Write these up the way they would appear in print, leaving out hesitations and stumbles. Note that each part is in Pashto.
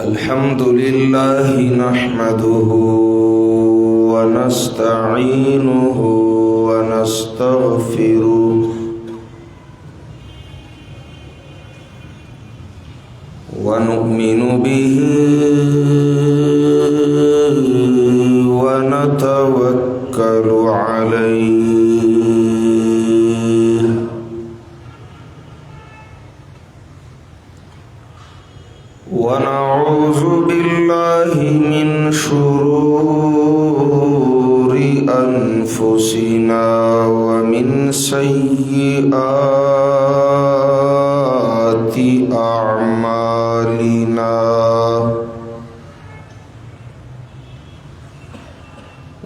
الحمد لله نحمده ونستعينه ونستغفره ونؤمن به ونتوكل عليه ونعوذ بالله من شرور أنفسنا ومن سيئات أعمالنا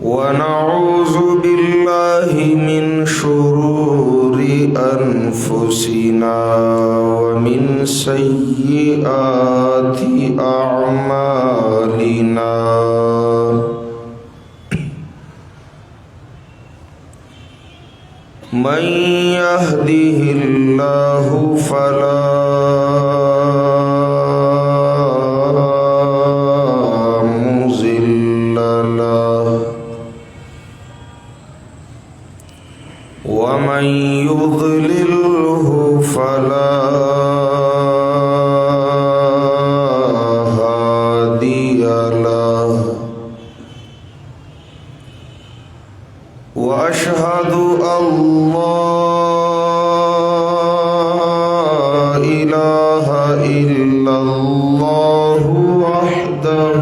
ونعوذ بالله من شرور أنفسنا ومن سيئات أعمالنا من يهده الله فلا مضل له ومن يضلله فلا هادي له وأشهد أن لا إله إلا الله وحده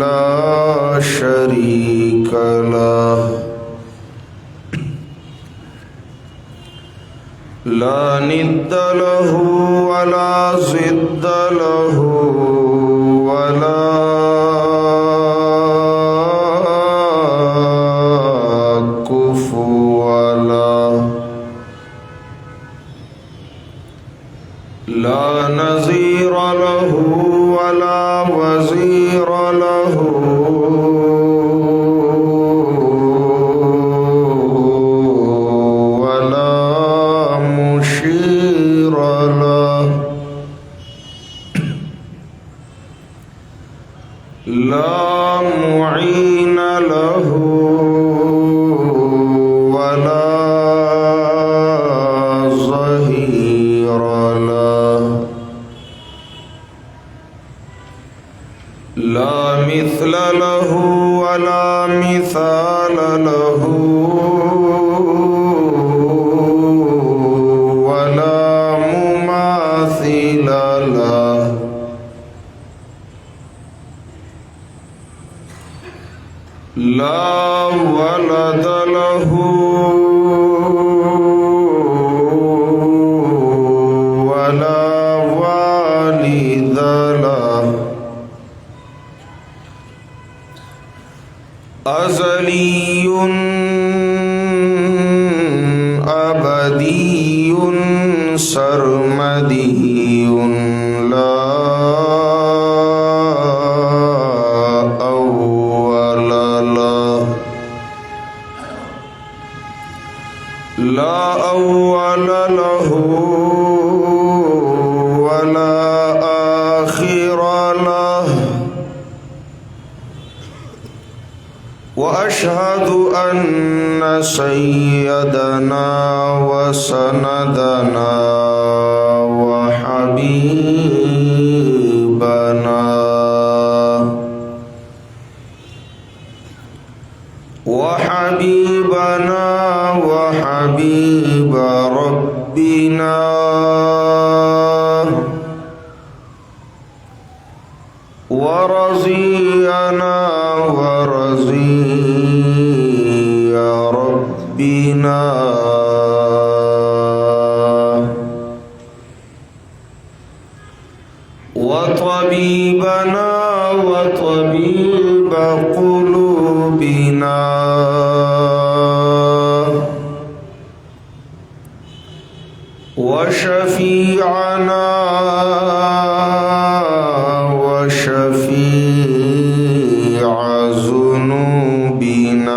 لا شريك له لا ند له ولا ضد له ولا كفوا له لا نظير له ولا وزير له ولا مشير له لا معين له ولا ظهير له لا مثل له ولا مثال له ولا مماثل له لا ولد له ولا والد له أزلي أبدي سرمدي لا أول له لا أول له ولا آخر له وأشهد أن سيدنا وسندنا وحبيبنا وحبيب ربنا ورزينا ورزي ربنا وطبيبنا وطبيب قلوبنا وشفيعنا وشفيع ذنوبنا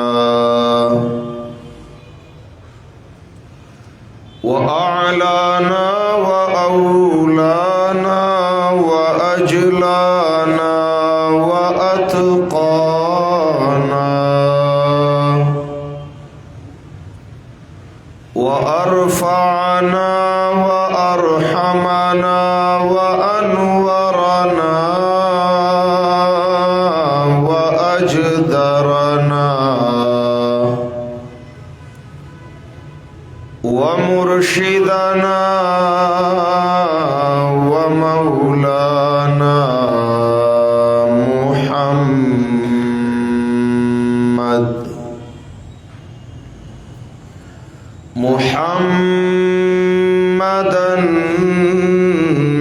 मुहम्मदन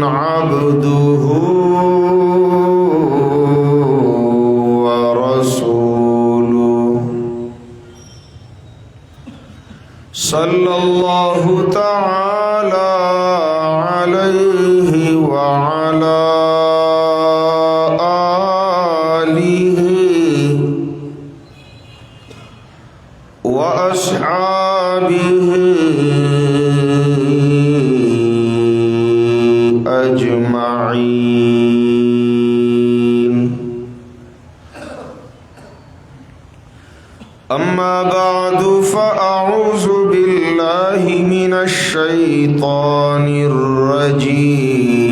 अब्दुहु व रसूलुहु सल्लल्लाहु तआला अलैहि व अला आलिहि व अस्हाबिहि अजमाइन। अम्मा बादु फ़अऊज़ु बिल्लाहि मिनश शैतानिर रजीम।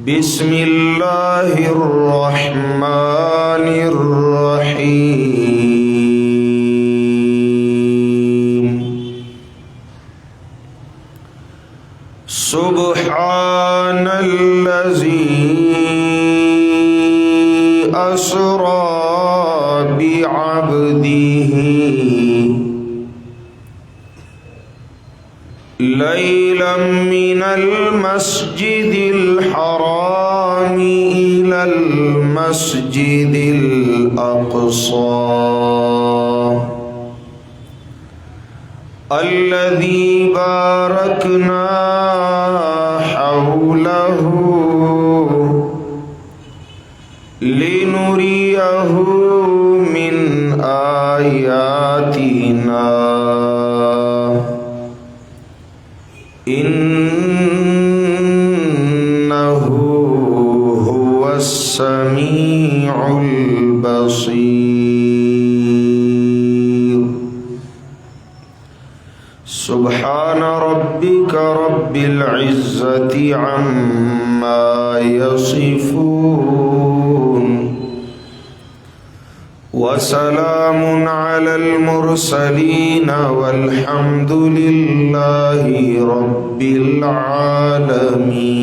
बिस्मिल्लाहिर रहमानिर रहीम। सुब्हानल्लज़ी अस्रा बिअब्दिही लैलन मिनल मस्जिदिल हरामी इलल मस्जिदिल अक़सा अल्लज़ी बारकना हौलहु लिनुरियहु मिन आयातिना इन्नहु हुवस समीउल बसीर। सुब्हान रब्बिका रब्बिल इज़्ज़ति अम्मा यसिफून वसलामुन अलल मुरसलीन वल्हम्दुलिल्लाहि रब्बिल आलमीन।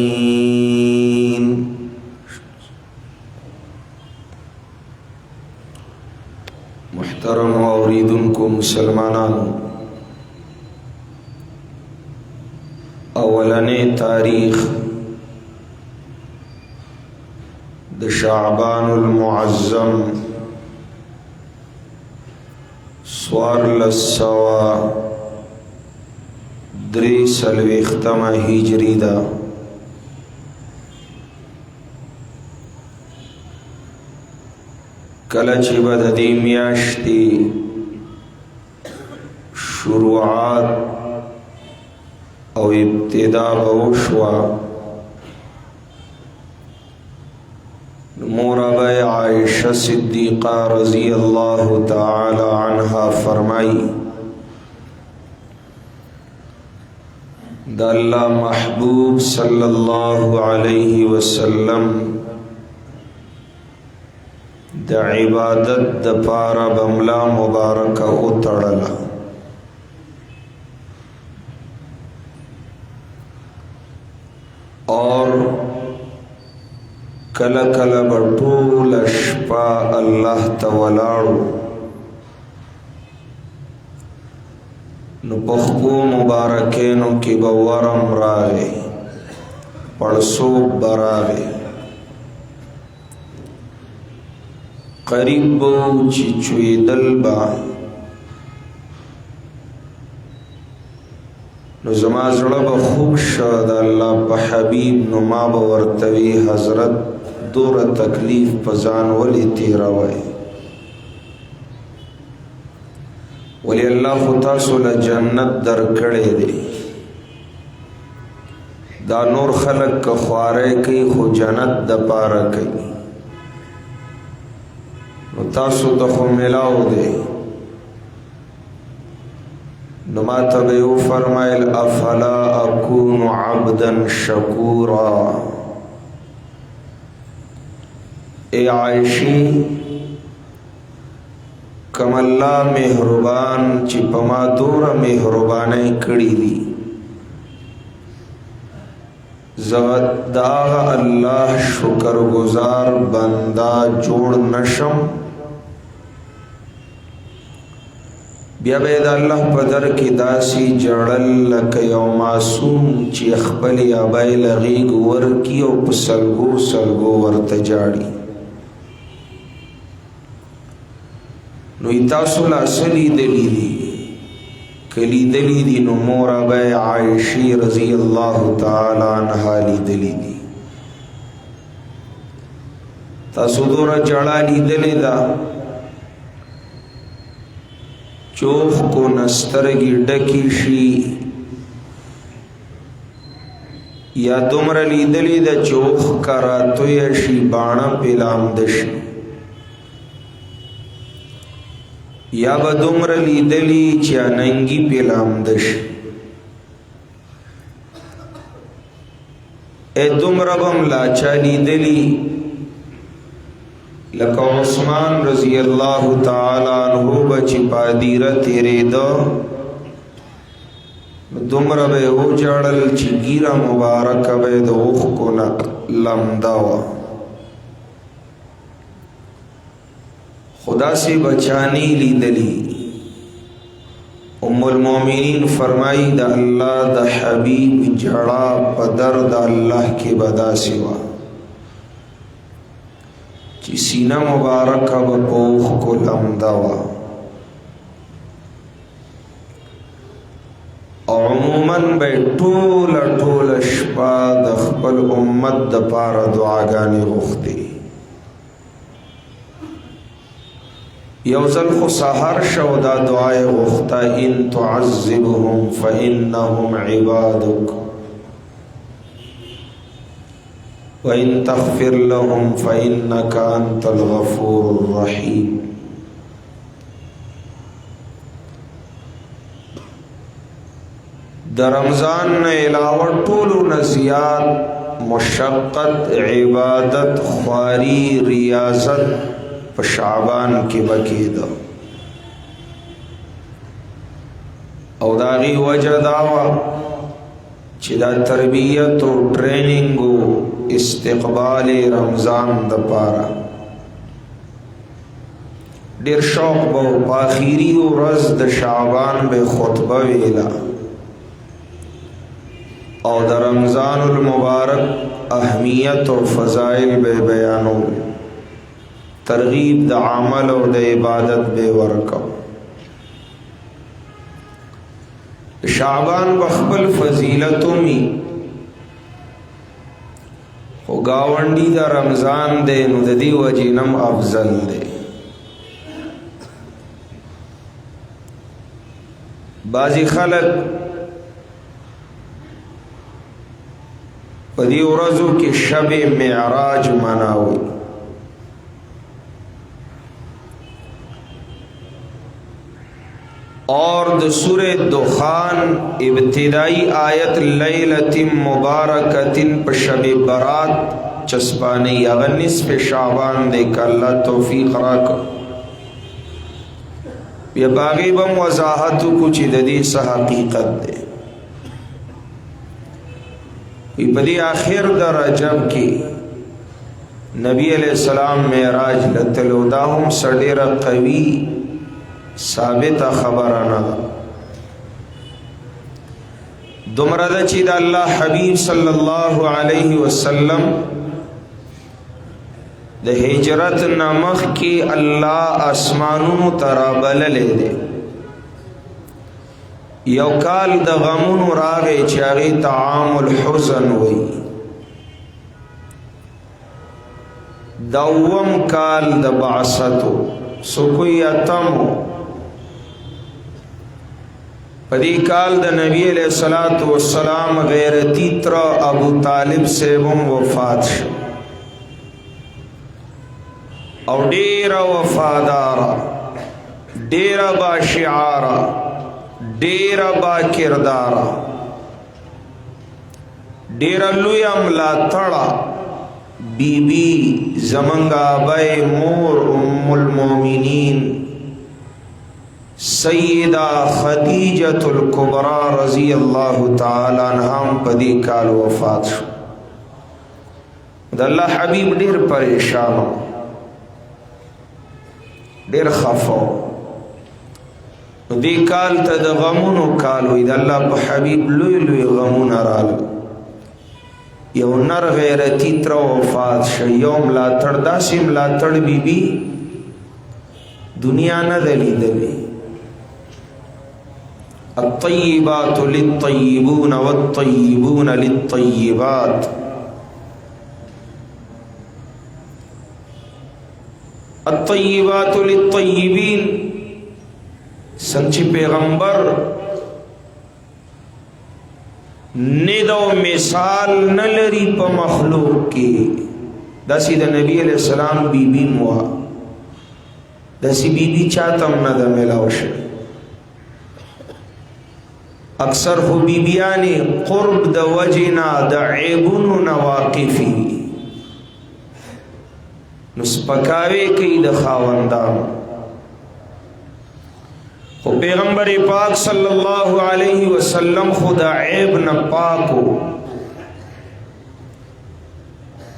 मुहतरम औरीदुन को मुसलमानान, अवलने तारीख द शाबानुल मुअज़्ज़म स्वारलसवा द्री सलवेख्तम हिजरी दा। कल ची बददी मियाश्ती शुरुआत और इब्तिदा बहुशवा मोरबे आयशा सिद्दीक़ा रज़ी अल्लाह ताला अन्हा फरमाई, द अल्लाह महबूब सल्लल्लाहु अलैहि वसल्लम द इबादत द पारा बमला मुबारक उतड़ला। और कल कल बटूल अशपा अल्लाह तवलाड़ो नुपख्पो मुबारकेनो की बवरम रावे पड़सो बरावे करीब चिचुए दलबा नो ज़मा ज़ड़ा खूब शाद अल्लाह प हबीब नुमा बवर्तवी हज़रत दूर तकलीफ पजान वली तेरा वाई वली अल्लाह खुदा सुल जन्नत दर कड़े दे। दा नूर खलक का ख्वारे कई खु जन्नत द पारा कई तासु तखु मिलाओ दे। नुमा तबेउ फरमाइल अफला अकूनु अब्दन शकूरा। ए आयशी कमल्ला मेहरबान चिपमा दूर मेहरबाने कड़ी दी जगदाग अल्लाह शुक्र गुजार बंदा जोड़ नशम بیا به د الله په در کې داسې جړل لکه یو معصوم چې خپل ابای لغیږ ورکي او په سلګو سلګو ورته جاړي. نو تاسو لا اصلي دلیلی کلی دلی دی نو مور ابای عائشی رضی اللہ تعالی عنہ لی دلی دی. تاسو دورا جڑا لی دلی دا چوخ کو نسترگی ڈکی شی یا دمر لی دلی دا چوخ کرا توی شی بانا پیلام دشی یا با دمر لی دلی چیا ننگی پیلام دش. اے دمر بم لاچا لی دلی لکا عثمان رضی اللہ تعالی عنہ بچی پادیرہ تیرے دو دمر بے او جڑل چی گیرہ مبارک بے دو اوخ کو لمداوا. خدا سے بچانی لی دلی. ام المومنین فرمائی دا اللہ دا حبیب جڑا پدر دا اللہ کے بدا سوا چی سینہ مبارک بپوخ کو لمدوا. عموماً بے ٹول ٹول شپا دخبل امت دا پار دعاگانی غختی. یوزل خو سحر شو دا دعائے غختا ان تعذبهم فإنهم عبادك وإن تغفر لهم فإنك أنت الغفور الرحيم. دا رمضان علاوہ طولو نزیاد مشقت عبادت خواری ریاضت پا شعبان کی بکی دا او داغی وجہ داوا چی دا تربیت و ٹریننگ و استقبال رمضان دا پارا دیر شوق باو پاخیری و رز دا شعبان بے خطبہ ویلا او دا رمضان المبارک اہمیت و فضائل بے بیانو ترغیب دا عمل و دا عبادت بے ورکو. شعبان بخبل فضیلتو می و گاونڈی دا رمضان دے نو دا دی وجینم افضل دے. بعضی خلق پدی ورزو کی شب معراج مناوی اور د سورہ دخان ابتدائی آیت لیلت مبارکت پا شب برات چسپانی اغا نصف شعبان دے کہ اللہ توفیق راکا. یا باغی بم وضاحتو کچھ ددی سا حقیقت دے. پدی آخر دا رجب کی نبی علیہ السلام معراج لتلو داہم سڑیر قوی ثابت خبرانا دمرد چی دا اللہ حبیب صلی اللہ علیہ وسلم دا ہجرت نمخ کی اللہ اسمانون ترابل لے دے. یو کال دا غمون راغے چاگی طعام الحزن وی. دوم کال دا بعثتو سکوی اتمو پدی کال دا نبی علیہ السلام غیرتی ترا ابو طالب سے بم وفات شو او ڈیرا وفادارا ڈیرا با شعارا ڈیرا با کردارا ڈیرا لویا ملا تڑا بی بی زمنگا بے مور ام المومنین سیدہ خدیجۃ الکبریٰ رضی اللہ تعالی عنہم پدی کال وفات شو. دا اللہ حبیب دیر پریشانو دیر خفو دې کال ته د غمونو کال وي. د الله په حبیب لوی لوی غمونه راغلل. یو نر غیرتی تر وفات شو. یو ملاتړ داسې ملاتړ بیبي دنیا نه ده لیدلې. الطیبات للطیبون والطیبون للطیبات. الطیبات للطیبین سنچ پیغمبر ندو مثال نلری پا مخلوق کی. داسی دا نبی علیہ السلام بی بی موا داسی بی بی چاہتم ندا ملاوش. اکثر خو بی بیانی قرب دا وجنا دا عیبون نواقفی نسپکاوے کی دا خاوندان. خو پیغمبر پاک صلی اللہ علیہ وسلم خدا عیب نہ پاکو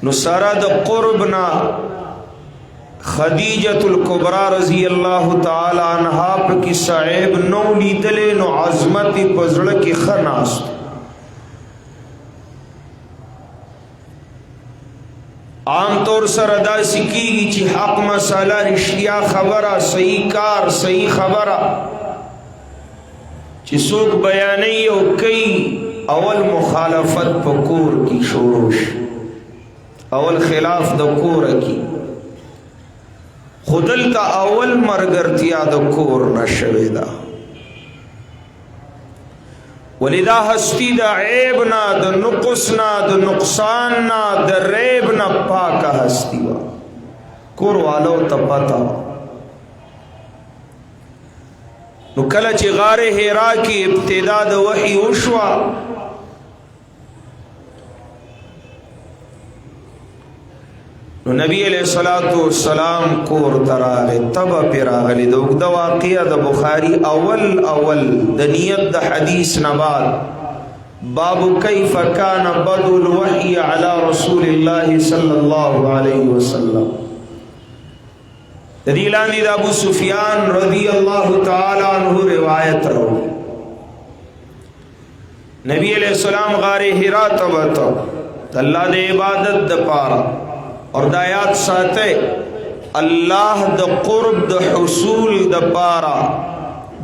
نو سارا دا قرب نہ خدیجۃ الکبریٰ رضی اللہ تعالی عنہا پا کسا عیب نو لیدلے نو عظمت پزڑ کی خناست. عام طور سر ادا سکی گی چی حق مسئلہ رشتیا خبرہ صحیح کار صحیح خبرہ چی سوک بیانی او کئی اول مخالفت پا کور کی شوروش اول خلاف دا کور کی خودل تا اول مرگرتیا دا کور نشوی دا. ولدا ہستی دا عیب نا دا نقص نا دا نقصان نا دا ریب نا پاکا ہستی وا کور والو تا پتا. نو کله چې غار حرا کی ابتدا د وحی وشوا نو نبی علیہ الصلوۃ والسلام کور تراغه تب پیراغلی د وګدا واقعہ د بخاری اول د نیت د حدیث نباد باب کیف کان بدء الوحی علی رسول الله صلی اللہ علیہ وسلم. دلیلانی دا ابو سفیان رضی اللہ تعالی عنہ روایت رو نبی علیہ السلام غار حرا تبتا اللہ دے عبادت دا پارا اور دایات ساتے اللہ دا قرب دا حصول دا پارا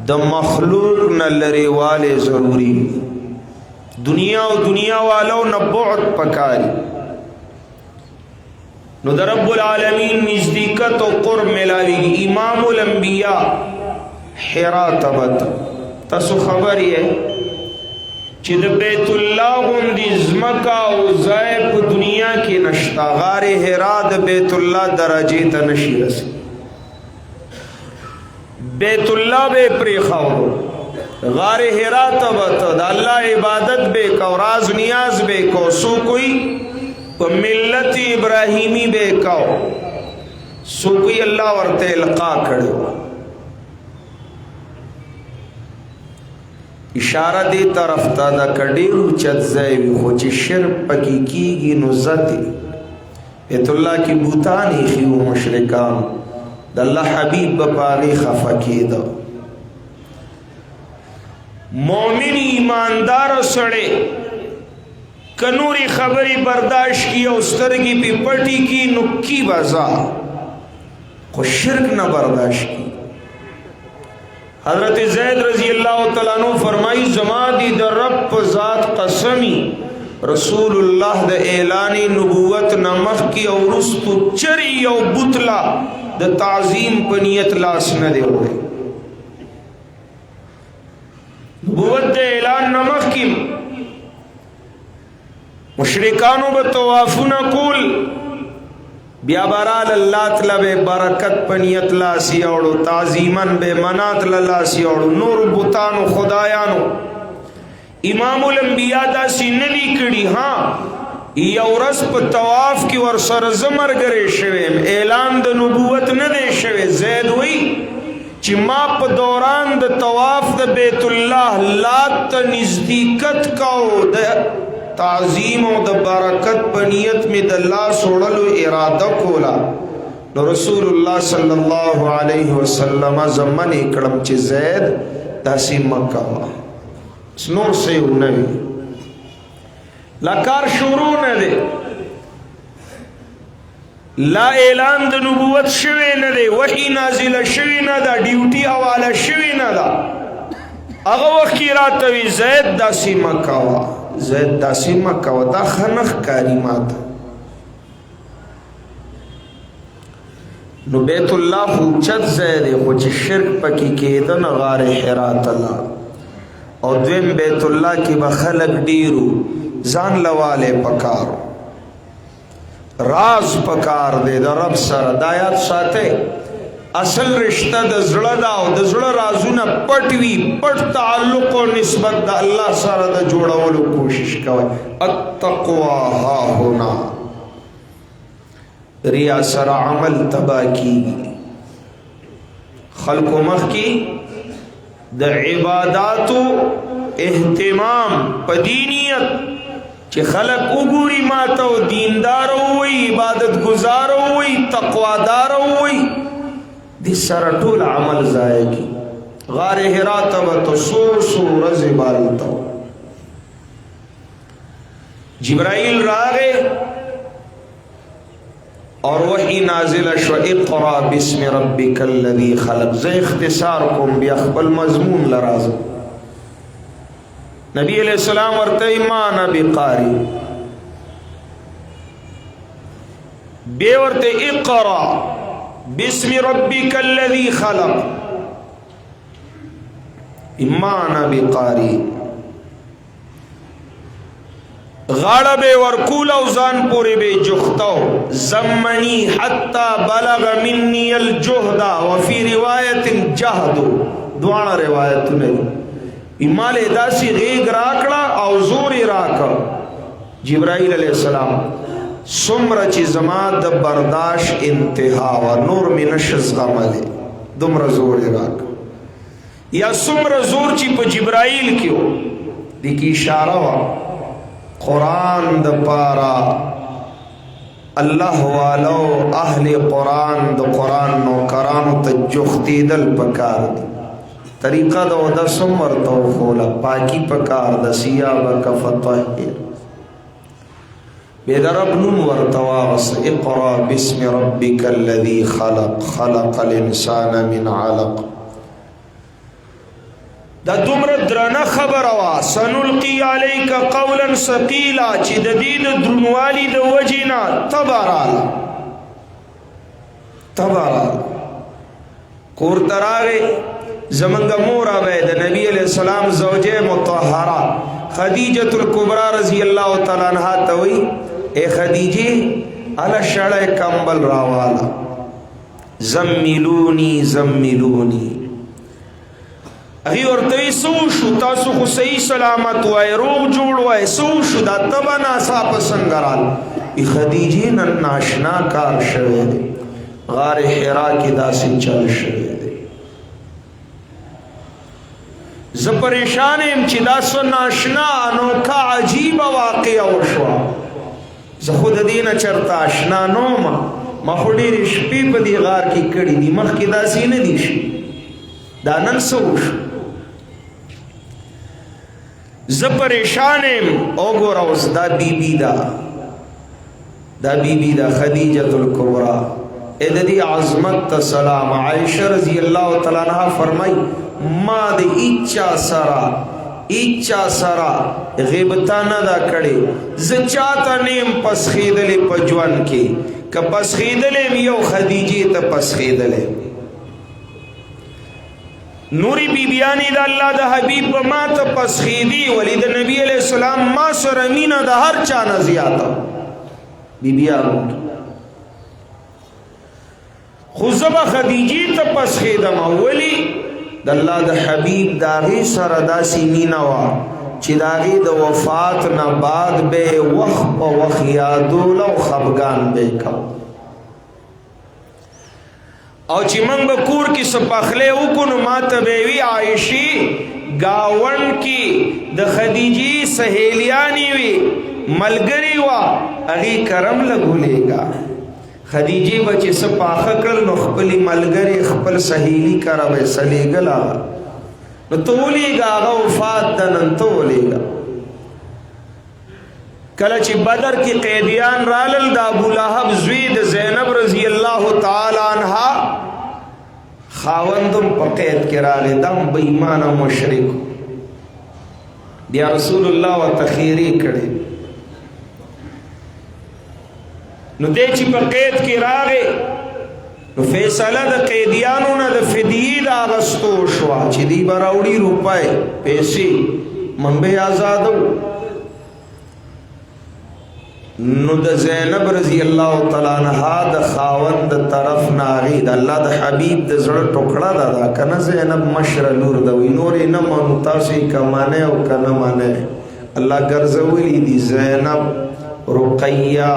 دا مخلوق نہ لرے والے ضروری دنیا و دنیا والو نہ بعد پکاری نو در رب العالمین نزدیکت و قرب ملاوی. امام الانبیاء حرا تبت تسو خبری ہے چی دا بیت اللہ غندی زمکا و زائب دنیا کی نشتا. غار حرا دا بیت اللہ درجی تا نشی رسی. بیت اللہ بے پریخاو غار حرا تبت دا اللہ عبادت بے کو راز نیاز بے کو سو کوئی ملت ابراہیمی بے کاؤ سو کوئی اللہ ورتے القا کھڑے ہوا. اشارہ دی طرف تا دا کڑیرو چت زیوی خوچی شرک پکی کی گی نزتی بیت اللہ کی بوتانی خیو مشرکان دا اللہ حبیب بپاغی خفا کی دا. مومن ایماندار سڑے کنوری خبری برداشت کی استرگی پی پٹی کی نکی بازا خو شرک نہ برداشت کی. حضرت زید رضی اللہ تعالیٰ عنہ فرمائی زمادی در رب ذات قسمی رسول اللہ دا اعلانی نبوت نمخ کی اور رستو چری او بطلا دا تعظیم پنیت لاس نہ دے ہوئے. نبوت دا اعلان نمخ کی مشرکانو بتوافونا کول بیا برال اللہ تلا بے برکت پنیت لاسی اوڑو تعظیمن بے منات لاسی اوڑو نور بطانو خدایانو. امام الانبیاء دا سینلی کڑی ہاں یو رس پا تواف کی ورسر زمر گرے شویم اعلان دا نبوت ندے شوی. زید وی چی ما پا دوران دا تواف دا بیت اللہ لات تا نزدیکت کاؤ دا تعظیم و دا برکت پنیت میں دا اللہ سوڑلو ارادہ کولا نو رسول الله صلی الله علیه وسلم زمن کړم چې زید داسې مکه وا نور څه نه لا کار شروع نه دی لا اعلان د نبوت شوی نه دی وحی نازله شوی نه ده ډیوټي حواله شوی نه ده هغه وخت کې راته وی زید داسې مکه وا زید داسې مکه وا دا خنخ کاری ماته نو بیت الله خوچت زید خو چې شرک پکې کېده نه غار حرا تلا او دویم بیت الله کې به خلق ډیرو ځان لواله پکارو راز پکار دے دا رب سره دا یاد ساته اصل رشتہ د زړه دا او د زړه رازونه پټ وی پټ تعلق او نسبت د الله سره د جوړولو کوشش کوي التقوا ها هنا ریا سره عمل تبا کی خلق مخ کی د عباداتو اهتمام پدینیت چې خلق وګوري ماته او دیندار وي عبادت گزار وي تقوادار وي دې سره ټول عمل ضایع کی غار حرا ته تو سو رزبالته جبرائیل راغه اور وحی نازل شو اقرا باسم ربک الذی خلق زي اختصار کوم بیا خپل مضمون لرازم نبی علیہ السلام ورته ما نبی قاری بے ورته اقرا باسم ربک الذی خلق ما نبی قاری غاړه به ورکول او ځان پورې به جختو زمنی حتا بلغ مني الجهد وفي روایت جهد دوه روایتونه ایمال داسی غیگ راکڑا او زوری راکا جبرائیل علیہ السلام سمر چی زمان دا برداشت انتہا و نور می نشز غمالے دمر زوری راکا یا سمر زور چی پا جبرائیل کیو دیکی اشارہ و قرآن دا پارا اللہ والو اہل قرآن دا قرآن نو کرانو تا جختی دل پکار دی طریقہ دا ودا سمر توخولا پاکی پکار دا سیابک فطہر بیدر ابنون ورتواغس اقرا باسم ربک الذی خلق خلق الانسان من علق دا دمر درنا خبر وا سنلقی علیک قولا ثقیلا چی د دین درنوالی د وجینا تبارا کور تراغه زمنګ مور اوی د نبی علیہ السلام زوجه مطهره خدیجه الکبرى رضی الله تعالی عنها ته وی اے خدیجه الا شړې کمبل راوالا زملونی اغي ورته سو شو تاسو خو صحیح سلامت وای روغ جوړ وای سو شو دا تبنا صاحب سنگرال ای خدیجه نن ناشنا کار شوه غار حرا کې داسې چل شوه ز پریشانم چې دا سو ناشنا انوکا عجیب واقعا وشوا زه خود دینه چرته آشنا نوم ما خو ډېرې شپې په دې غار کې کړي دي مخکې داسې نه دي شي دا نن څه وشو زه پریشانم وګوره اوس دا بیبي دا خدیجه الکبرى د دې عظمت ته سلام عائشه رضی الله تعالی عنها فرمای ما د ایچا سرا غیبتا نه دا کړي ز چاته نیم پسخیدلې پجوان کې ک پسخیدلې یو خدیجه ته پسخیدلې نوری بیبیانی دا اللہ دا حبیب پا ما تا پسخیدی ولی دا نبی علیہ السلام ما سر امینہ دا ہر چانا زیادہ بیبیانو خوزبا خدیجی تا پسخیدم ولی دا اللہ دا حبیب داغی سر دا سینینوا چی داغی دا وفات نباد بے وقت پا وقت یادولا و خبگان بے کھو او چې من به کور کې سپخلې وکونو ما ته به وی عائشی گاون کې د خدیجی سهیلیانی وی ملګری وا هغه کرم لګولېګا خدیجه بچې سپاخه کړل نو خپلې ملګرې خپل سهیلي کره ویسلیږل هغه نو ته ولېږه هغه وفات ده نن ته ولېږه کله چې بدر کې قیدیان رالل د ابولهب زوی د زینب رضی الله تعالی عنها خاوندم په قید کې راغی دم بې ایمانه مشرک بیا رسول الله ورته خیرې کړې نو دې چې په قید کې راغی نو فیصله د قیدیانو نه د فدیې د اغستو شوه چې دی به راوړي روپۍ پیسې من به آزادو نو د زینب رضی الله تعالی عنها د خاوند د طرف نه هغې د الله د حبیب د زړه ټوکړه ده دا که نه زینب مشره لور ده وي نور یې نه منو تاسو یې که منئ او که نه منئ الله ګرځولي دي زینب رقیه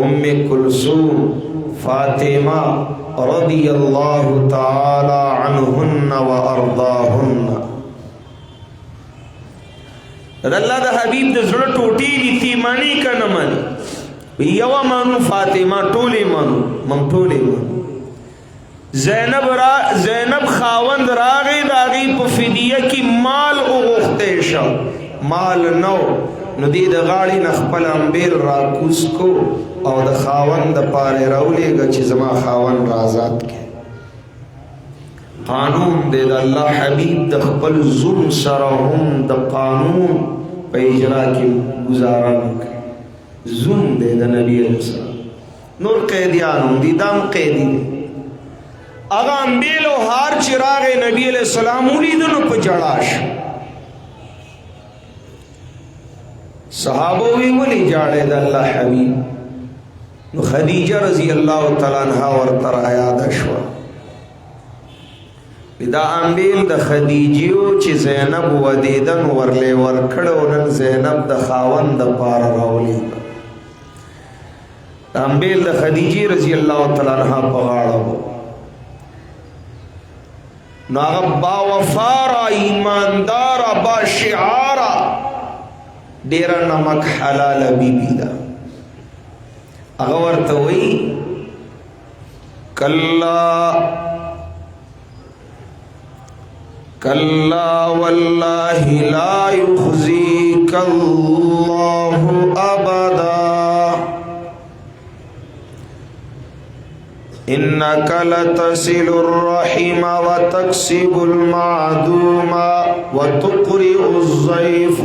ام کلثوم فاطمه رضی الله تعالی عنهن و ارضاهن الله د حبیب د زړه ټوټې دي تی مانی که نه مانی یو مانو فاطمه ټولې مانو من ټولې مانو زینب خاوند راغی د هغې په فدیه کې مال وغوښتی شه مال نو نو دې د غاړې نه خپل امبیل راکوز کو او د خاوند دپاره راولېږه چې زما خاوند را آزاد کړي قانون دې د الله حبیب د خپل ظلم سره هم د قانون په اجرا کې گزاره نه کوي ظلم دې د نبي علیه السلام نور قیدیان هم دي دا هم قیدي دي هغه امبیل او هار چې راغی نبي علیه السلام ولیدو نو په ژړا شو صحابه وی ولې ژاړې د الله حبیب نو خدیجه رضی الله تعالی عنها ورته راياده شوه دا امبیل د خدیجیو چې زینب ودیدن ورلې ورکړو نن زینب د خاوند دپاره راولېږه د امبیل د خدیجې رضی الله تعالی عنها په غاړه و نو هغه باوفاره ایمانداره باشعاره ډېره نمک حلاله بیبي ده هغه ورته وایي كلا والله لا يخزيك الله أبدا إنك لتصل الرحم وتكسب المعدوم وتقرئ الضيف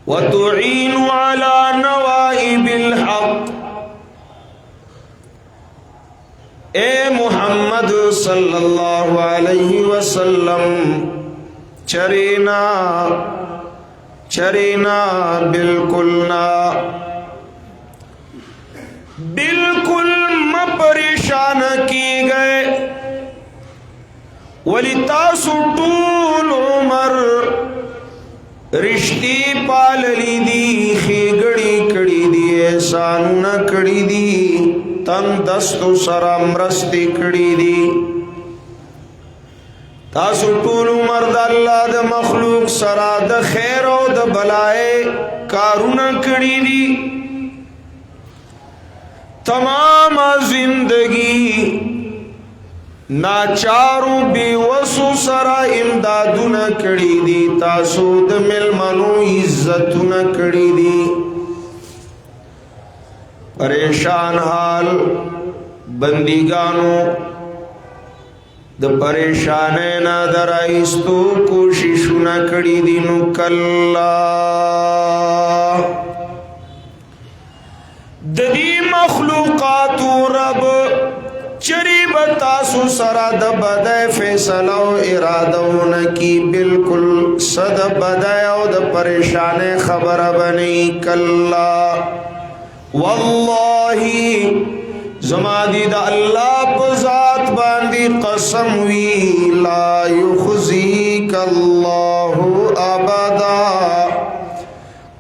وتعين على نوائب الحق اے محمد صلی اللہ علیہ وسلم چرینا بالکل مپریشان کی گئے ولی تاسو ټول عمر رشتی پاللی دی خیگڑی کڑی دی احسانونا کڑی دی تن دستو سرا مرستی کڑی دی تاسو ټول عمر د الله د مخلوق سرا د خیر او د بلای کارونه کړی دي تمام زندگی ناچارو بیوسو سرا امدادونه کړی دي تاسو د ملمنو عزتونه کړی دي پریشان حال بندگانو د پریشانه نه درایستو کوششونه کړی دي نو کلا د دې مخلوقات رب چری بتاسو سرا د بدای فیصله او ارادهونه کی بالکل صد بدای او د پریشانه خبره بنی کلا والله زما دی دا اللہ پا ذات باندی قسم وی لا یخزیک اللہ ابدا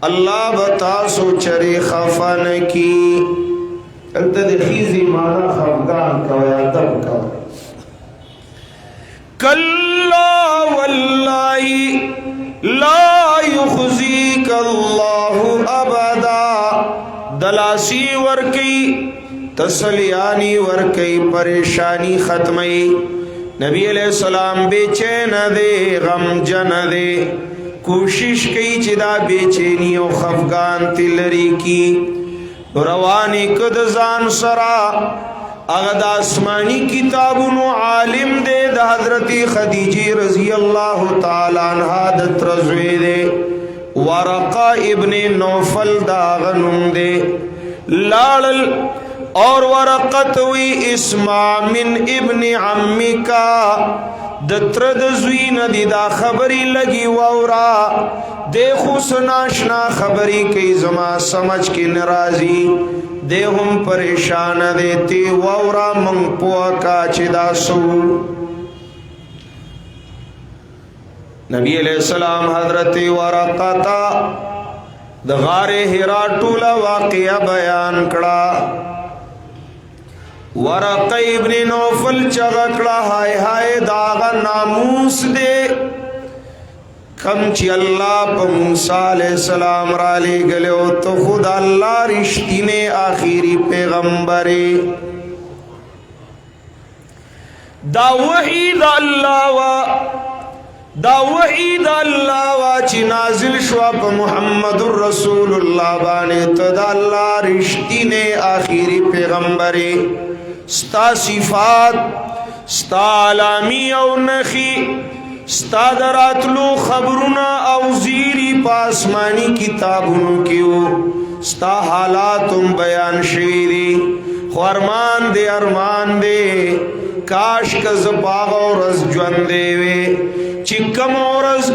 اللہ بتاسو چری خفن کی التا دی خیزی مانا خفگان کویا دب کوا کلا واللہ لا یخزیک اللہ ابدا خلاصی ورکی تسلیانی ورکی پریشانی ختمی نبی علیہ السلام بے چین دے غم جن دے کوشش کی چی دا بے چینی و خفگان تلری کی روانی کد زان سرا اغد آسمانی کتابونو عالم دے دا حضرت خدیجی رضی اللہ تعالی عنہ دت رضوی دے ورقا ابن نوفل دا غنم دے لالل اور ورقت وی اسمع من ابن عمی کا دترد زوین دی دا خبری لگی وورا دے خسناشنا خبری کی زما سمجھ کی نرازی دے ہم پریشان دیتی وورا منگ پوا کا چدا سو نبی علیہ السلام حضرت ورقتا دا غار حرا ٹولا واقعہ بیان کڑا ورقہ ابن نوفل چغکڑا ہائے ہائے داغا ناموس دے کم چی اللہ پا موسیٰ علیہ السلام را لے گلے ہو تو خدا اللہ رشتینے آخری پیغمبرے دا وحید اللہ و چی نازل شوا پا محمد الرسول اللہ بانے تو دا اللہ رشتینے آخری پیغمبرے ستا صفات ستا علامی او نخی ستا دراتلو خبرنا او زیری پاسمانی کتابونو کیو ستا حالاتم بیان شویدی خو ارمان دے کاش کز باغ و رز جون دے وے چکم و رز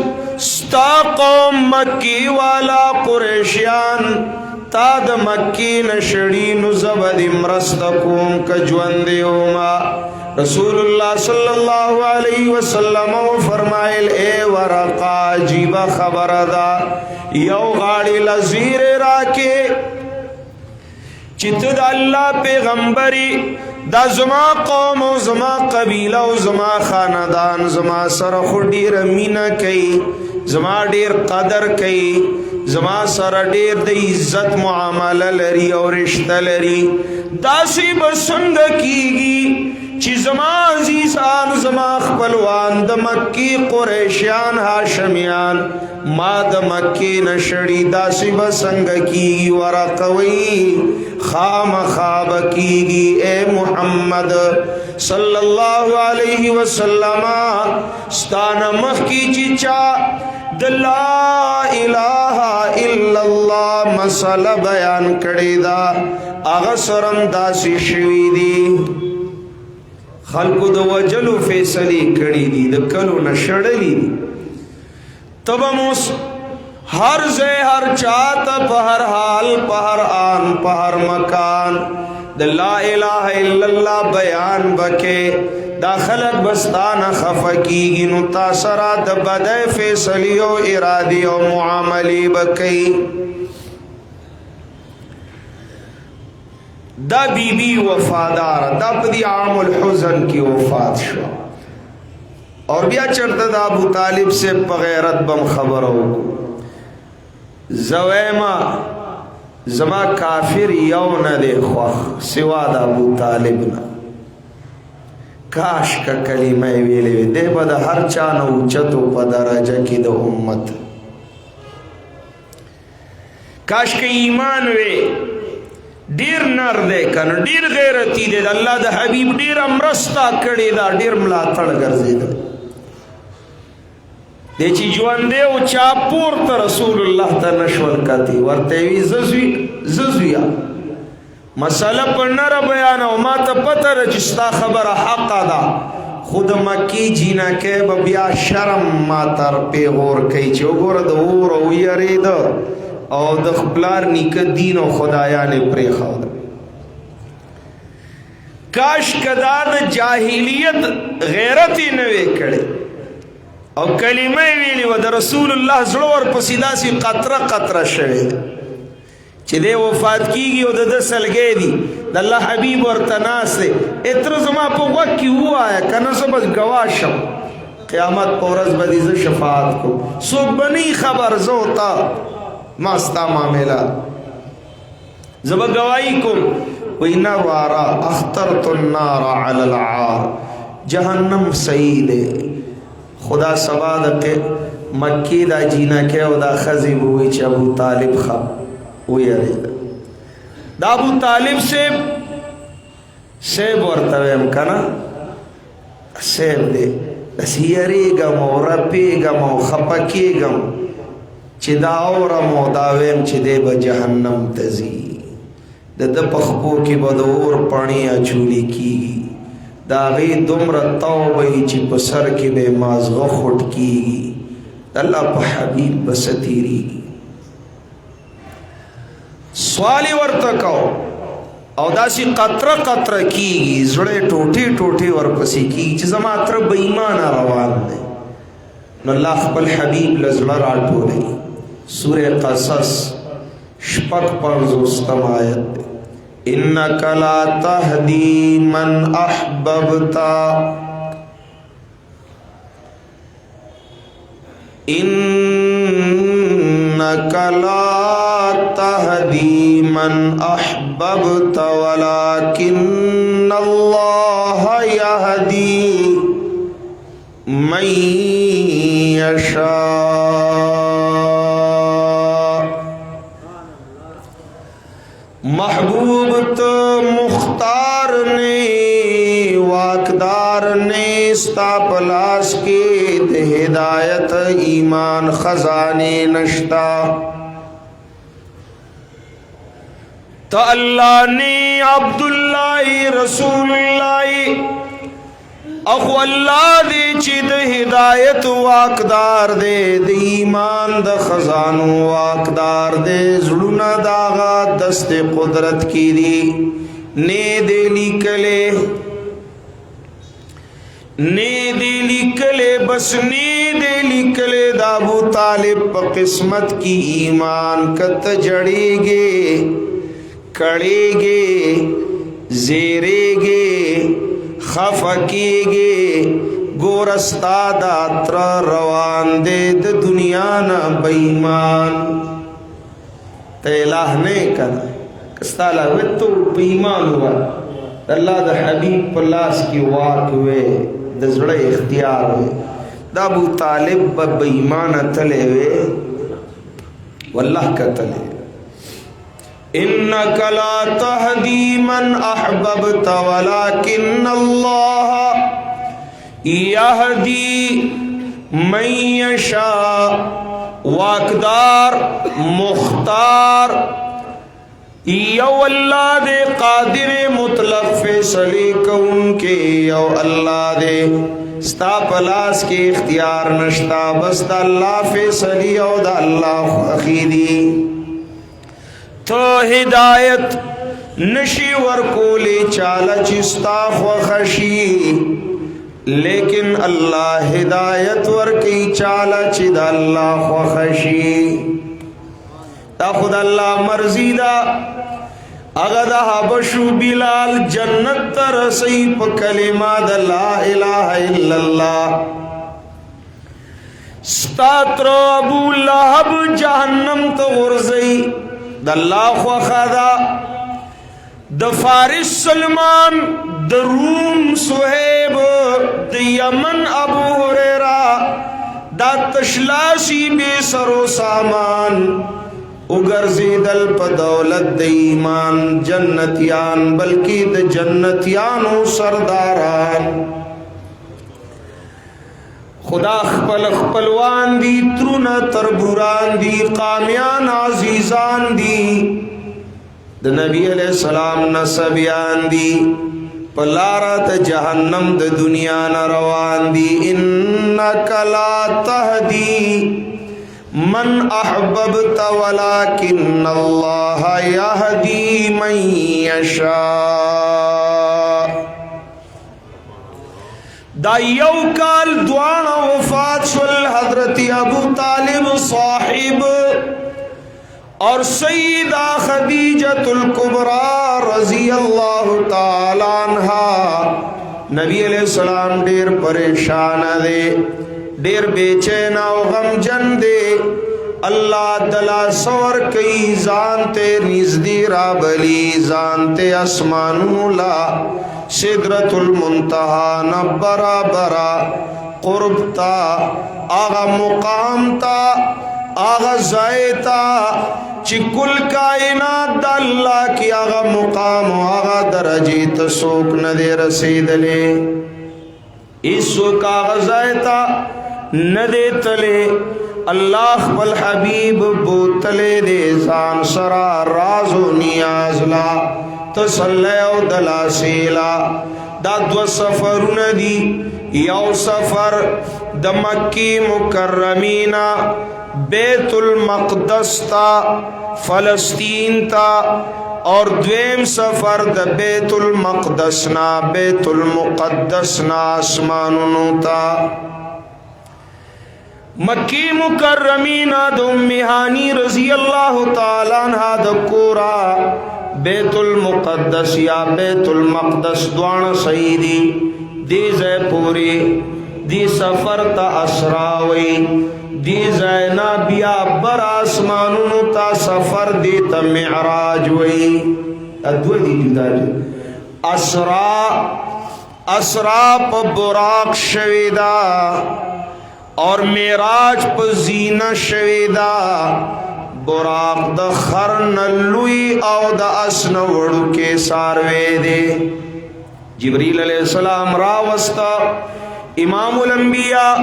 ستا قوم مکی والا قریشیان تا د مکی نشڑی نزبد مرست کوم کا جوندیوما رسول اللہ صلی اللہ علیہ وسلم فرمائل اے ورقا عجیب خبر دا یو غاڑی لزیر راکے چت دا اللہ پیغمبری دا زما قوم و زما قبیلہ و زما خاندان زما سرخ دیر مینہ کئی زما دیر قدر کئی زما سر دیر د عزت معاملہ لری اور رشتہ لری داسی بسنگ کیگی چی زما عزیزان زما خپلوان د مکی قریشیان ہاشمیان ما د مکی نشڑی داسی بسنگ کیگی ورقوی خام خواب کیگی اے محمد صلی اللہ علیہ وسلم ستان مخ کی چیچا د لا الہ الا اللہ مسئلہ بیان کردی دا اغسرم داسی شوی دی خلقو دا وجلو فیصلی کردی دی دا کلو نشڑلی دی تبموس ہر زے ہر چاہت پہر حال پہر آن پہر مکان دا لا الہ الا اللہ بیان بکے دا خلق بستانا خفکی گی نو تاثرہ دا بدے فیصلی و ارادی و معاملی بکی دا بی بی وفادار دا پدی عام الحزن کی وفات شو اور بیا چرتا دا ابو طالب سے بغیرت بم خبر ہو زویمہ زما کافر یو ندے خوخ سوا دا ابو طالب نا کاش کا کلمہ ویلے وی دے با دا ہر چانا اوچتو پا درجہ کی دا امت کاش کا ایمان وی دیر نر دے کن دیر غیرتی دے دا اللہ دا حبیب دیر امرستا کڑی دا دیر ملاتڑ گرزی دا دے چی جوان دے و چاپور تا رسول اللہ تا نشول کتی ورطیوی ززویا مسئلہ پر نر بیانا و ما تا پتر جستا خبر حق دا خود مکی جینا کے بیا شرم ما تر پیغور کئی چو گور دا اور او یری دا او دا خپلار نیک دین و خدایان پری خود کاش کدا دا جاہلیت غیرتی نوے کڑے او کلمہ ویلی و دا رسول اللہ زلور پسیدہ سی قطرہ قطرہ شوے چی دے وفات کی گی و دا دسل گئے دی دا اللہ حبیب ورطناس دے اتر زمان پا وکی ہوا ہے کنسو بس گواشم قیامت پورز بدیز شفاعت کو سوک بنی خبر زوتا ماستا معاملہ زب گواہی کم وینا وارا اخترت النار علی العار جہنم سعید خدا سبا دقے مکی دا جینا کے و دا خزی بوئی چا ابو طالب خواب وی ارے دا ابو طالب سیب ورطویم کنا سیب دے سیری گم و رپی گم و خپکی گم چی دا اورم و داویم چی دے با جہنم تزی دا پخپو کی بدور پانی اچولی کی دا غی دمر توبہی چی پسر کی بے مازغ خود کی اللہ پا حبیب بستیری سوالی ورتکو او داسی قطر قطر کی گی زڑے ٹوٹی ٹوٹی ورپسی کی چی زماتر بیمان روان دے نو اللہ خبل حبیب لزڑ راٹو لئی سورہ قصص شپک پنزوستم آیت انکا لا تہدی من احببتا انکا لا تہدی من احببتا ولکن اللہ یہدی من یشاء محبوب تو مختار نے واقدار نے ستا پلاس کے دے ہدایت ایمان خزانے نشتا تو اللہ نے عبداللہ رسول اللہ اخو اللہ دے چی دے ہدایت واقدار دے دے ایمان دا خزانو واقدار دے زلونا داغا دست قدرت کی دی نے دے لکلے بس نے دے لکلے دا ابو طالب پا قسمت کی ایمان کت جڑے گے کڑے گے زیرے گے خفکی گے گورستا داتر روان دے دا دنیا نا بیمان تا الہ نے کنا کستا لہوے تو بیمان ہوا اللہ دا حبیب پلاس کی واق ہوئے دا زڑے اختیار ہوئے دا ابو طالب با بیمان تلے ہوئے واللہ کا تلے انک لا تہدی من احببت ولکن اللہ یہدی من یشاء واقدار مختار یو اللہ دے قادر مطلق فیصلے کون کے یو اللہ دے ستا پلاس کے اختیار نشتا بس دا اللہ فیصلی او دا اللہ اخیدی تو ہدایت نشی ورکولی چالا چستا خوخشی لیکن اللہ ہدایت ورکی چالا چید اللہ خوخشی تا خود اللہ مرضی دا اغدا حبشو بلال جنت ترسی پا کلمہ دا لا الہ الا اللہ ستاتر ابو لہب جہنم تو غرزی دا اللہ خوخدا دا فارس سلمان دا روم سہیب دا یمن ابو حریرہ دا تشلاسی بے سر و سامان اگرزی دل پا دولت دا ایمان جنتیان بلکہ دا جنتیانو سرداران خدا خپل خپلوان دی ترونا تربوران دی قامیان عزیزان دی دا نبی علیہ السلام نسبیان دی پلارت جہنم دا دنیا نروان دی انکا لا تہدی من احببت ولکن اللہ یہدی من یشاء دا یو کال دوانا وفات شل حضرت ابو طالب صاحب اور سیدہ خدیجۃ الکبریٰ رضی اللہ تعالی عنہ نبی علیہ السلام دیر پریشان دے دیر بے چین و غم جن دے اللہ دلا سور کئی زانتے نزدی رابلی زانتے اسمانو لا سدرت المنتہا نبرا برا قرب تا آغا مقام تا آغا زائتا چی کل کائنات دا اللہ کی آغا مقام و آغا درجی تسوک ندے رسید لے اس سوک آغا زائتا ندے تلے اللہ والحبیب بوتلے دے زان سرا راز و نیاز لا تسلی و دلا سیلا دا دو سفر ندی یو سفر دا مکی مکرمینا بیت المقدس تا فلسطین تا اور دویم سفر دا بیت المقدس نا بیت المقدس نا آسمانونو تا مکی مکرمینا دا امی ہانی رضی اللہ تعالیٰ عنہ دا کورا بیت المقدس یا بیت المقدس دوان سیدی دی زی پوری دی سفر تا اسراوی دی زینا بیا بر آسمانونو تا سفر دی تا معراج وی ادوی دی جدا جدا اسرا پا براق شویدہ اور معراج پا زینہ شویدہ براق دا خرن اللوی او دا اسن وڑو کے ساروے دے جبریل علیہ السلام راوستا امام الانبیاء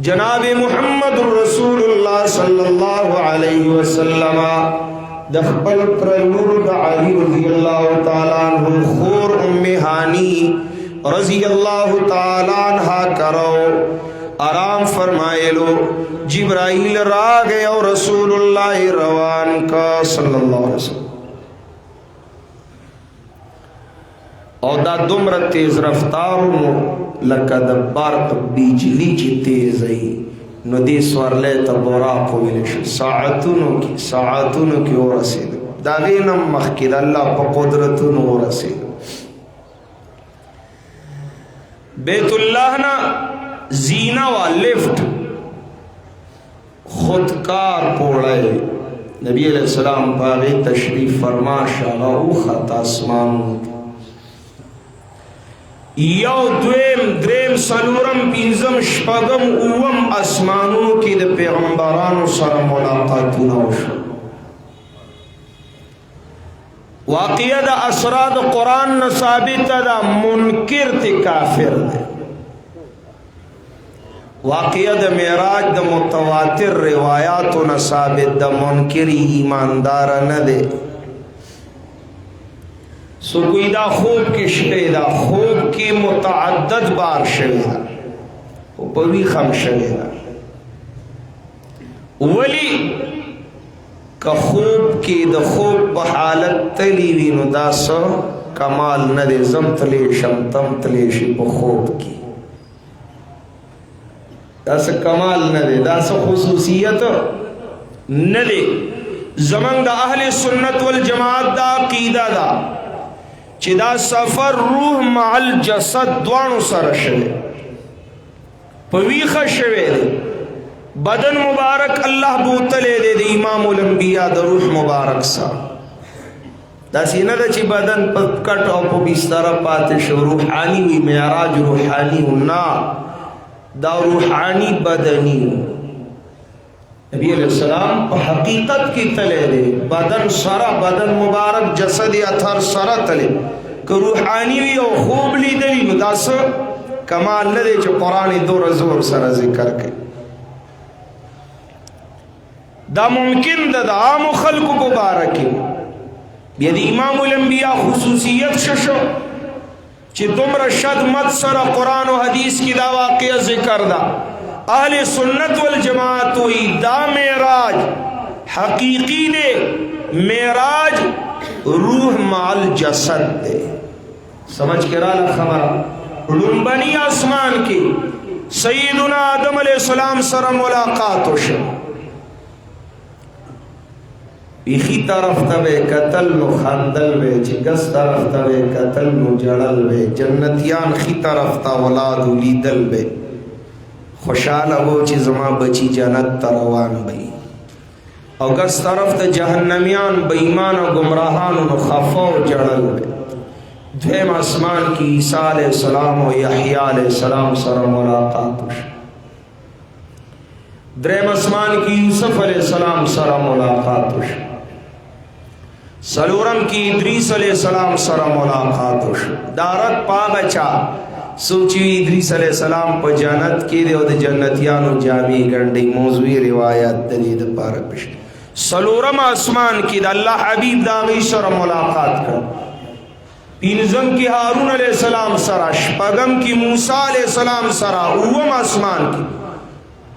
جناب محمد رسول اللہ صلی اللہ علیہ وسلم دخبل پرلور دا علی رضی اللہ تعالیٰ عنہ خور ام ہانی رضی اللہ تعالیٰ عنہ کرو آرام فرمائے لو جبرائیل را گئے اور رسول اللہ روان کا صلی اللہ علیہ وسلم اور دا دمر تیز رفتارو لکا دا بارق بیجلی چی تیز ای نو دی سوارلے تا براقو ملش ساعتونو کی اور رسید دا غینم مخید اللہ پا قدرتونو اور رسید بیت اللہ نا زینہ و لفٹ خودکار پوڑے نبی علیہ السلام پاگی تشریف فرما شاگا او خط آسمان یو دویم دریم سلورم پینزم شپگم اوم اسمانوں کی دا پیغمبرانو سر ملاقاتونا وشو واقعہ دا اسراد قرآن نثابت دا منکر تی کافر دے واقعہ دا معراج دا متواتر روایات و نثابت دا منکری ایماندار ندے سو کوئی دا خوب کی شوی دا خوب کی متعدد بار شوی دا او پوی خم شوی دا ولی کا خوب کی دا خوب بحالت تلیوی نو دا سو کمال ندے زم تلیشم تم تلیشی پا خوب کی دا سا کمال ندے دا سا خصوصیت ندے زمان دا اہل سنت والجماعت دا عقیدہ دا چی دا سفر روح مع الجسد دوانو سر شوے پویخ شوے دے بدن مبارک اللہ بوتلے دے دے امام الانبیاء دا روح مبارک سا دا سینہ دا چی بدن پکٹ او پو بیستر پاتش روحانی وی معراج روحانی نا دا روحانی بدنی نبی علیہ السلام پا حقیقت کی تلے دے بدن سرا بدن مبارک جسد اتھر سرا تلے کہ روحانی وی او خوب لی دلی نو دا سا کمال ندے چو قرآن دور زور سر ذکر کے دا ممکن دا عام خلق مبارکی بیدی امام الانبیاء خصوصیت ششو چی دمر شد مت سر قرآن و حدیث کی دا واقعہ ذکر دا اہل سنت والجماعت وی دا معراج حقیقی دے معراج روح مع الجسد دے سمجھ کے رالا خبر لنبنی آسمان کی سیدنا آدم علیہ السلام سر ملاقات شد ایخی طرف تبے قتل نو خاندل بے چگس طرف تبے قتل نو جڑل بے جنتیان خی طرف تا ولادو لیدل بے خوشحال ہو چی زمان بچی جنت تروان بئی او ګس طرف ته جهنميان بېمان او گمراهانو نو خفو جړل. دویم اسمان کی عیسی علیہ السلام او یحیی علیہ السلام سره ملاقات وشو. دریم اسمان کی یوسف علیہ السلام سره ملاقات وشو. سلورم کی ادریس علیہ السلام سره ملاقات وشو. دارت پاغچا سوچی ادریس علیہ السلام په جنت کې دی او د جنتیانو جامع ګنډي موضوعي روایت د دې د پاره پېښ. سلورم اسمان کې د الله حبیب دا غي سره ملاقات کړ. پینزم کی هارون علیہ السلام سره، شپږم کی موسی علیہ السلام سره، اوم اسمان کی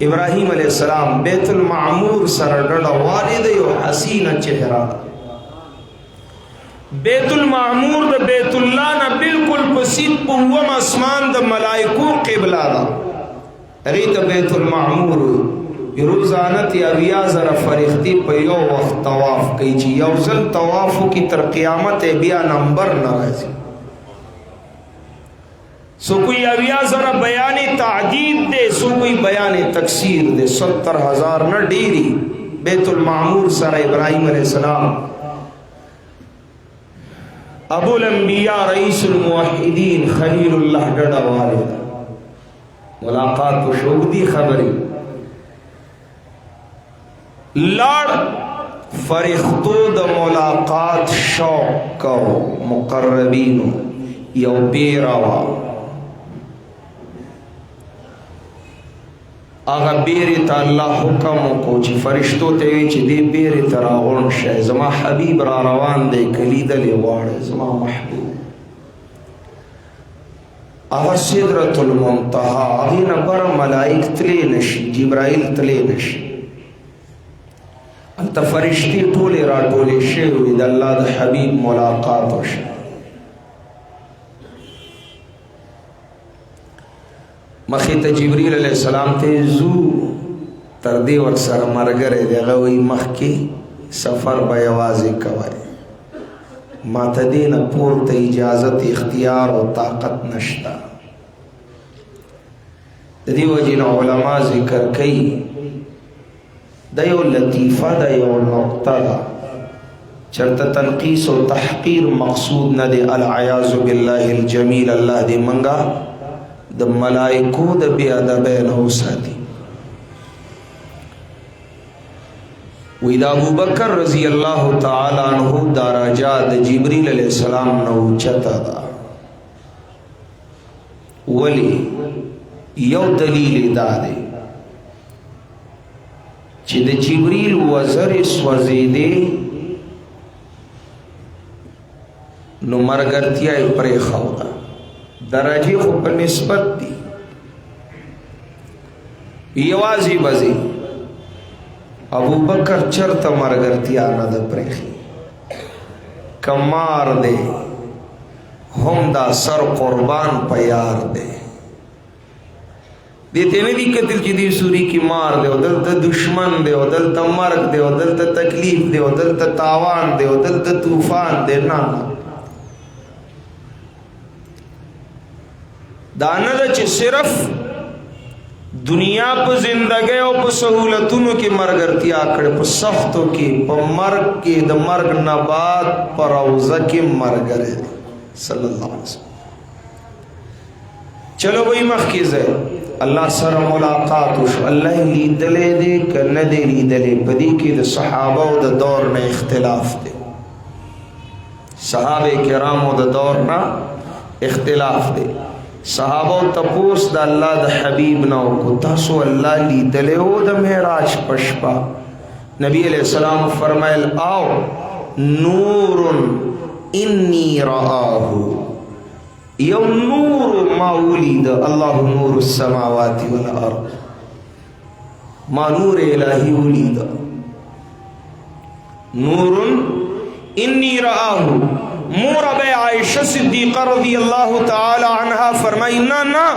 ابراہیم علیہ السلام بیت المعمور سره ډډه والد یو حسینه چهره. بیت المعمور د بیت الله نه بالکل بسیط په اوم اسمان د ملائکو قبله ده. هغه ته بیت المعمور روزانه تی اویا زره فرښتې په یو وخت طواف کوي چې یو ځل طواف کی تر قیامت بیا نمبر ناراضي. سو کوئی اویا زره بیان تعدید دے، سو کوئی بیان تکسیر دے. 70,000 نہ ډیری بیت المعمور سره ابراہیم علیہ السلام ابو الانبیاء رئیس الموحدین خلیل اللہ ډډه والد ملاقات و شوقدی خبری لڑ فرښتو د ملاقات شوق کو مقربینو یو بیروا اغا بیری تا اللہ حکم کو چی فرشتو تیوی چی دی بیری تا راغون شای زما حبیب را روان دے کلید لی وار زما محبوب اغا صدرت المنتحا اغین بر ملائک تلی نشی جبرائیل تلی نشی انتا فرشتی ٹولی را ٹولی شیوی دا اللہ دا حبیب ملاقات و شای مخی تا جبریل علیہ السلام تے زو تردی وقت سر مرگرے دے غوی مخ کی سفر بیوازی کوئے ما تا دین پورتا اجازت اختیار و طاقت نشتا. دیو جن علماء ذکر کئی دیو لطیفہ دیو نقطہ دا چرتا تنقیس و تحقیر مقصود ندے العیاذ باللہ الجمیل اللہ دے منگا د ملائکو د بی ادبین ہو ساتی. وید ابو بکر رضی اللہ تعالی عنہ دراجات جبریل علیہ السلام نو چتا دا ولی یو دلیل دادے چی د جبریل وزر سوزیدے نو مرگرتیا پری خودا درجی خو پر نسبت دی یوازی بزی ابو بکر چرتا مرگرتیا ند پریخی کمار دے ہم دا سر قربان پیار دے دیتے ندی قتل چی دی سوری کی مار دے و دلتا دشمن دے و دلتا مرگ دے و دلتا تکلیف دے و دلتا تاوان دے و دلتا توفان دے نانا دانا دا چی صرف دنیا پا زندگی و پا سہولتونو کی مرگرتیا کڑے پا سختو کی پا مرگ کی دا مرگ نبات پا روزہ کی مرگرے صلی اللہ علیہ وسلم. چلو بھئی مخیز ہے اللہ سر ملاقات وشو اللہ لیدلے دے کندے لیدلے پدی کی دا صحابہ و دا دور نا اختلاف دے صحابہ کرام و دا دور نا اختلاف دے صحابہ تپوس دا اللہ دا حبیب ناو کو تاسو اللہ لی دلے ہو دا معراج پشپا نبی علیہ السلام فرمائل آو نور انی رآہو یو نور ما ولید اللہ نور السماوات والارض ما نور الہی ولید نور انی رآہو مور ابے عائشہ صدیقہ رضی اللہ تعالی عنہ فرمائی نا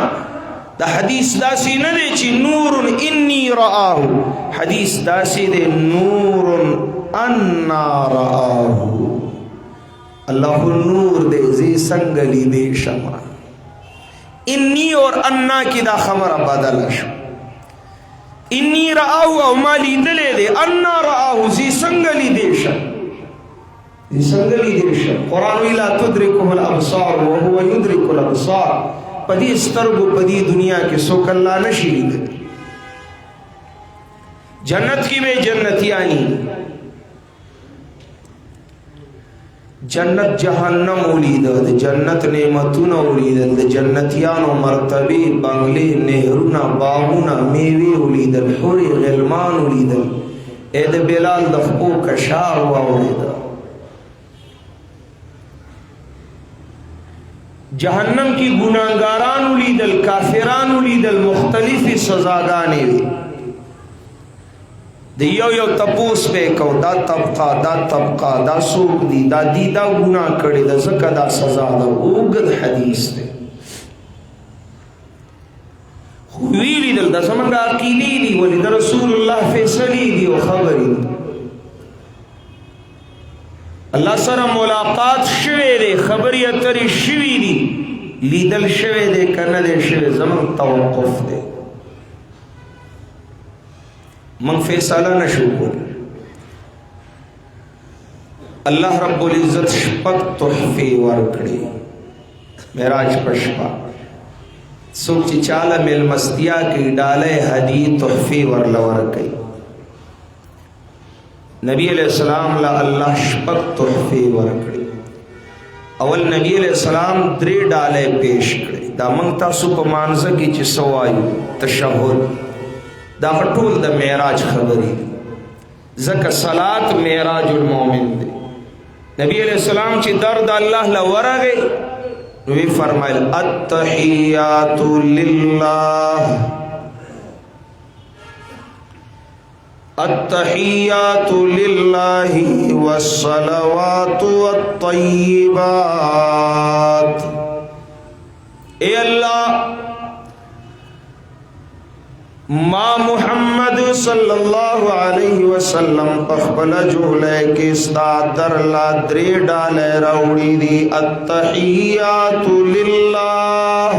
دا حدیث داسی ندے چی نور انی رآہو حدیث داسی دے نور انا رآہو اللہ نور دے زی سنگلی دے شما انی اور انا کی دا خبر بدل شو انی رآو او ما لیدلے دے انا رآو زی سنگلی دیشا قرآن وی لا تدرکه الابصار وهو یدرک الابصار پدی استرگو پدی دنیا کے سوک اللہ نشی لیدل جنت کی بے جنتیانی جنت جہنم اولیدل جنت نعمتون اولیدل جنتیانو مرتبی بنگلی نہرونا باغونا میوی اولیدل حوری غلمان اولیدل اید بلال دخبو کشار اولیدل جہنم کی گناہگاران اولیدل کافران اولیدل مختلف سزاگانے وی دیو یو تپوس پہ کو دا طبقہ دا سوک دی دا گناہ کردی دا زکا دا سزا دا اوگد حدیث دے خویلی دل دا زمانگا عقیلی دی ولی دا رسول اللہ فیصلی دی و خبری دی اللہ سر ملاقات شوے دے خبری اتری شوی دی لیدل شوے دے کندے شوے زمان توقف دے من فیصلہ نشو کر اللہ رب العزت شپک تحفے ورکڑی معراج پشپا سوچ چالا مل مستیا کی ڈالے حدی تحفے ورکڑی نبی علیہ السلام لا اللہ شپک تحفے ورکڑی اول نبی علیہ السلام دری ڈالے پیش کڑی دا منگتا سو مانزہ کی چسو آئی تشہد دا خطول دا معراج خبری زکا صلاة معراج المومن دے نبی علیہ السلام چی درد اللہ لورا گئے نوی فرمائل التحیات للہ التحیات للہ والصلوات والطیبات اے اللہ ما محمد صلی اللہ علیہ وسلم پخبل جولے کستا در لا دری ڈالے روڑی دی التحیات للہ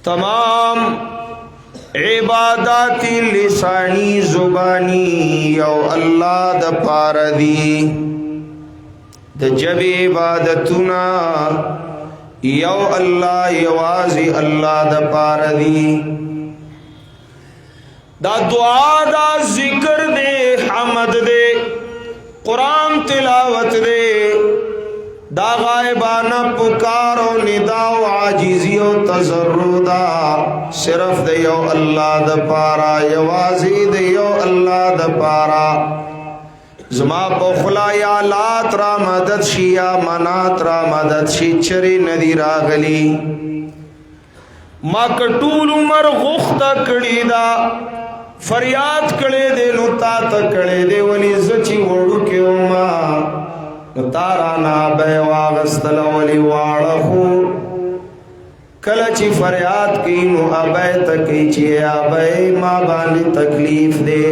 تمام عبادات لسانی زبانی یو اللہ دا پار دی دا جب عبادتنا یو اللہ یوازی اللہ دا پار دی دا دعا دا ذکر دے حمد دے قرآن تلاوت دے دا غائبانا پکار و ندا و عاجزی و تضرع دا صرف دے یو اللہ دا پارا یوازی دے یو اللہ دا پارا زما بخلا یا لات را مدد شی یا منات را مدد شی چری ندی راغلی ما کٹول عمر غختا کڑی دا فریاد کڑے دے نتا تا کڑے دے ولی زچی وڑو کیو ما نتارا نا بے واغستل ولی وارخو کلچی فریاد کی نو ابے تکی چی ابے ما باندی تکلیف دے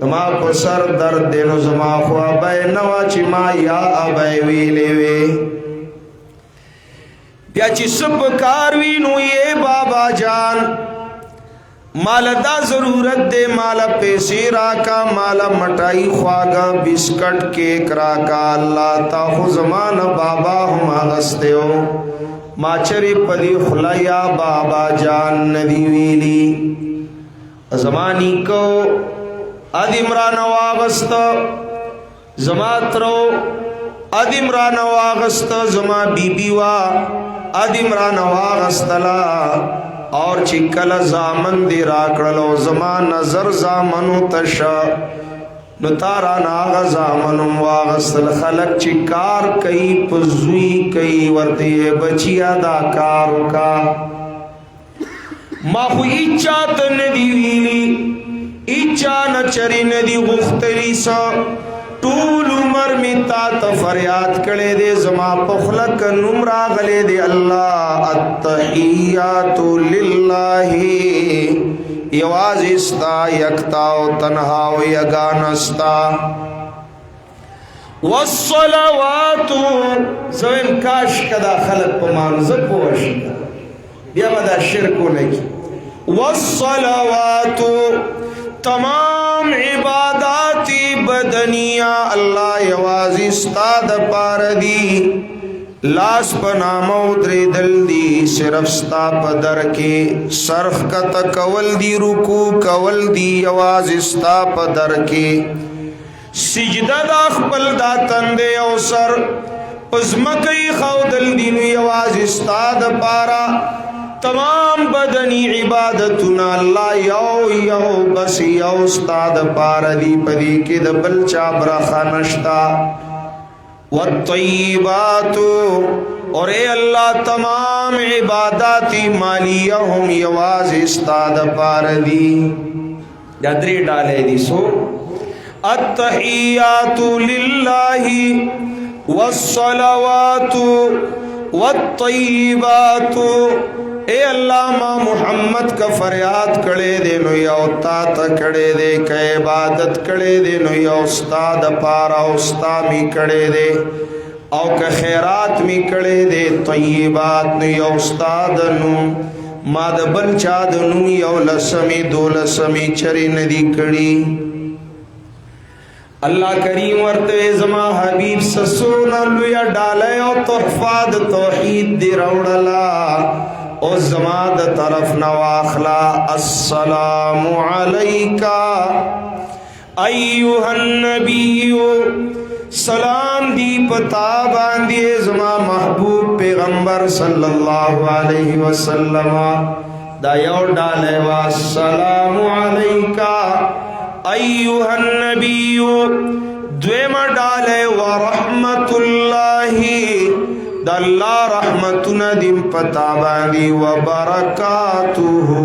ما پسر درد دینو زما خوا بے نوا چی ما یا ابے ویلے وے بیا چی سب کاروی نو یہ بابا جان مالا دا ضرورت دے مالا پیسی راکا مالا مٹائی خواگا بسکٹ کیک راکا اللہ تا خو زمان بابا ہم آغستے ہو ما چری پدی خلایا بابا جان ندی ویلی زمانی کو ادمران واغست زماترو ادمران واغست زما بی بی وا ادمران واغستلا اور چکل زامن دی راکڑلو زما نظر زامنو تشا نتارا ناغ زامنم واغستل خلق چکار کئی پزوی کئی ورطی بچیا دا کارو کا ما خو ایچات ندی ویلی ایچا نچری ندی غفتری سا طول عمر میں تا فریاد کڑے دے زما پخلق نمرا غلے دے اللہ التحیات للہ یواز استا یکتا و تنہا و یگانستا والصلوات زویم کاش کدا خلق پا منزق پوشتا بیا مدا شرکو نکی वस्सलवातु तमाम इबादाती बदनिया अल्लाह यवाज़ी स्ता द पार दी लास पनामो द्रे दल दी सिर्फ स्ता पदर के सर्फ का तकवल दी रुकू कवल दी यवाज़ी स्ता पदर के सिजदा दा खपल दा तंदे अवसर उज़मकई खौदल दी यवाज़ी स्ता द पारा तमाम बदनी इबादतुना अल्लाह यो यो बस यो उस्ताद पारदी पदी के दबल चाबरा खानश्ता वत्तय्यिबातु और ए अल्लाह तमाम इबादाती मालिया हम यवाज उस्ताद पारदी यादरी डाले दी सो अत्तहियातु लिल्लाहि वस्सलवातु वत्तय्यिबातु ए अल्लाह मां मुहम्मद का फरियाद कड़े दे नो या उस्ताद कड़े दे के इबादत कड़े दे नो या उस्ताद पारा उस्ताद मी कड़े दे औ के खैरात मी कड़े दे तय्यबात नो या उस्ताद नु माद बलचाद नु या लसमी दो लसमी चरी नदी कड़ी अल्लाह करीम वर्ते जमा हबीब ससुन लुया डाले और तोहफाद तौहीद दी रौड़ला और जमाद तरफ नवाखला अस्सलामु अलैका अय्युहन नबिय्यु सलाम दी पता बांधिए जमा महबूब पैगंबर सल्लल्लाहु अलैहि वसल्लम दायो डाले वा अस्सलामु अलैका अय्युहन नबिय्यु द्वेमा डाले व रहमतुल्लाहि दल्ला रहमतुना दिम पता बांधी व बरकातुहु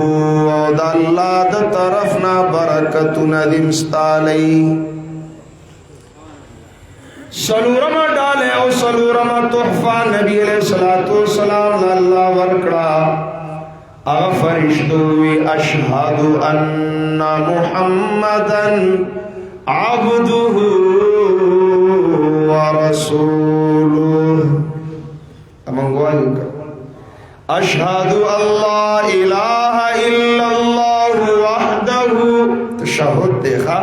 दल्ला द तरफना बरकतुना दिम स्तालई सलूरमा डाले और सलूरमा तोहफा नबी अलैहिस्सलातु वस्सलाम अल्लाह वरकड़ा फरिश्तों अशहदु अन्ना मुहम्मदन अब्दुहु व रसूलुहु अशहदु अल्ला इलाहा इल्लल्लाहु वहदहु तशहुद देखा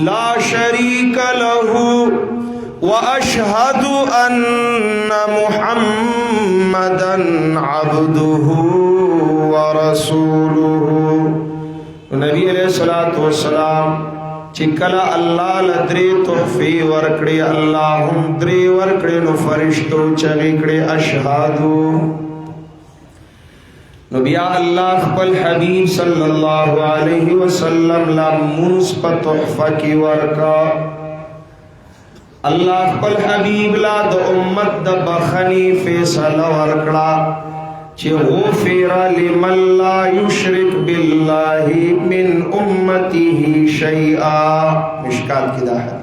ला शरीक लहू व अशहदु अन्ना मुहम्मदन अब्दुहु व रसूलुहु। नबी अलैहिस्सलातु वस्सलाम चिकला अल्लाह लद्रे तोहफे वर्कड़े अल्लाहुम द्रे वर्कड़े नु फरिश्तो चलिकड़े अशहदु नबिया अल्लाह पल हबीब सल्लल्लाहु अलैहि वसल्लम ला मुस्प तोहफा की वर्का अल्लाह पल हबीब ला द उम्मत द बखनी फैसला वर्कड़ा चे वो फेरा लिमन ला युशरिक बिल्लाहि मिन उम्मतिही शैआ मिशकात की दाहद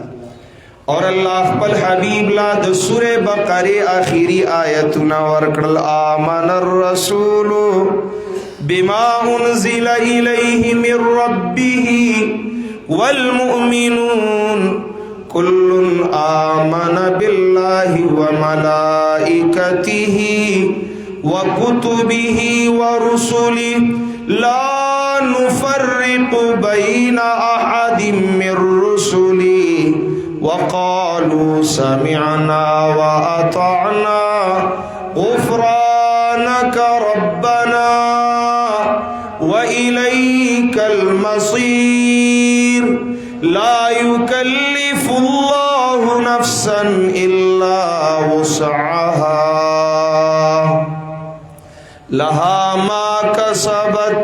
और अल्लाह पल हबीब ला द सूरे बकरे आखिरी आयतुना वर्कड़ल आमनर रसूलु बिमा उनजिला इलैहि मिर रब्बिही वल मुमिनून कुल्लुन आमन बिल्लाहि व मलाइकतिही व कुतुबिही व रुसुलिही ला नुफर्रिकु बैना अहदिम मिर रुसुलिही व क़ालू समिअना व अतअना गुफ़रानक रब्बना व इलैकल मसीर ला युकल्लिफुल्लाहु नफ्सन इल्ला वुसअहा लहा मा कसबत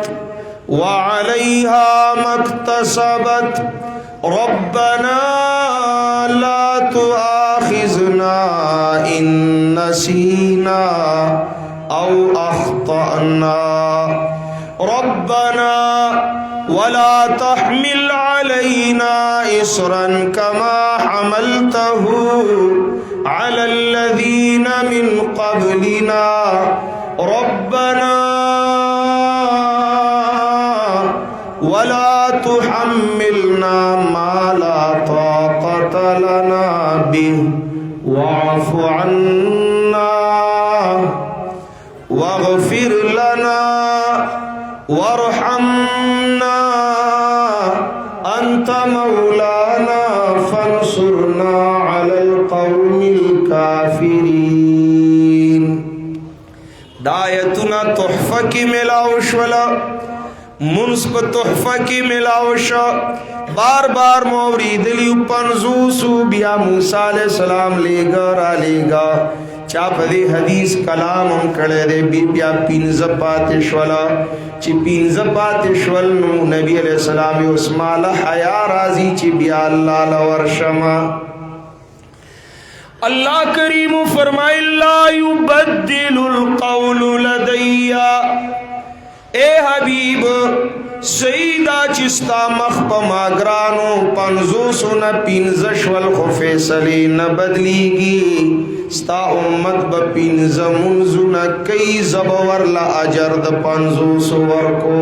व अलैहा मक्तसबत रब्बना ला तुआखिजना इन नसीना औ अख्तअना रब्बना वला तहमिल अलैना इसरन कमा हमलतहु अलल्लज़ीना मिन क़ब्लिना रब्बना वला तुहम्मिलना मा ला ताक़त लना बिहि वअफ़ु अन्ना वग़फ़िर लना مولانا فانصرنا على القوم الكافرین. دا آیتنا تحفہ کی ملاو شولا، منس پا تحفہ کی ملاو شا. بار بار مورید لیو 500 بیا موسیٰ علیہ السلام لے گا را لے گا. چاپ دے حدیث کلام ہم کڑے دے بیا 15 پاتشولا. چی 15 پاتشول نبی علیہ السلام اسمال حیا رازی چی بیا اللہ لورشما. اللہ کریم فرمائے لا یبدل القول لدیا. اے حبیب سیدہ چستا مخ پا ماگرانو 500 نا 15 شول خو فیصلی نبدلی گی. ستا امت با 15 منزو نا کئی زبور لا اجر دا 500 ورکو.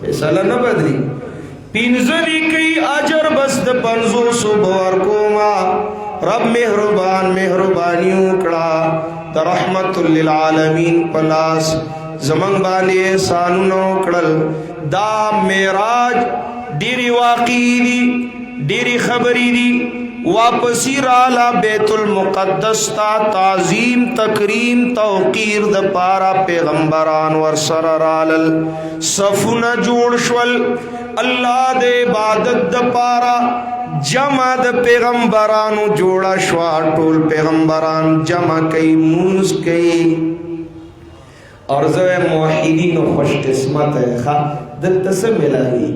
فیصلہ نبدلی 15 دی کئی اجر بس دا 500 ورکو. ما رب مہربان مہربانیوں کڑا دا رحمت للعالمین پلاس زمان بانے احسانونو کڑل. دا معراج دیری واقعی دی دیری خبری دی. واپسی رالا بیت المقدس تا تعظیم تکریم توقیر دا پارا پیغمبران ورسر رالل. صفونا جوڑ شول اللہ دے عبادت دا پارا. جمع دا پیغمبرانو جوڑا شوا ٹول پیغمبران جمع کئی منز کئی. اور زوے موحیدین و خوش قسمت ہے خواہ دلتا سے ملائی.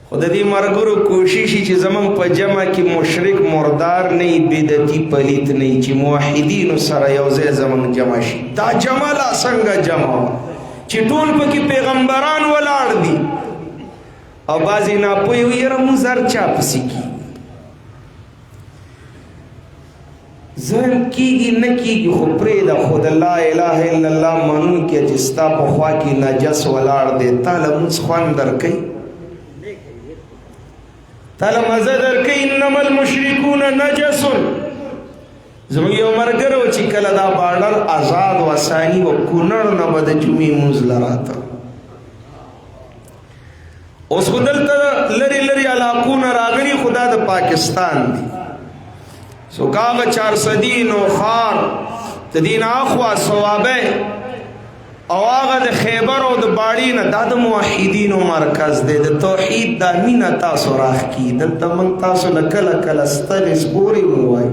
خود دی مرگرو کوششی چی زمان پا جمع کی مشرک مردار نہیں بیدتی پلیت نہیں چی موحیدین و سر یوزے زمان جمع شی. دا جمع لا سنگا جمع چی ٹول پا کی پیغمبران والار دی. او بازی نا پوئی ہوئی رمو زر چاپ سکی ذہن کی گی نکی گی خبری دا خود لا الہ الا اللہ منون کیا جستا پخوا کی نجس والار دے تالا مز خوان در کئی تالا مزہ در کئی انما المشرکون نجسن. زمین یو مرگر و چکل دا بارڈر آزاد و سانی و کنر نبد جمی موز لراتا. اس خودلتا لری لری علاقون راغلی خدا دا پاکستان دی. سو کاغ 400 و خار تدین آخوا سوابے او آغا دا خیبر و دا باڑین دا دا موحیدین و مرکز دے دا توحید دا مین تاسو راخ کی دلتا من تاسو لکل اکل استل اس بوری ہوئی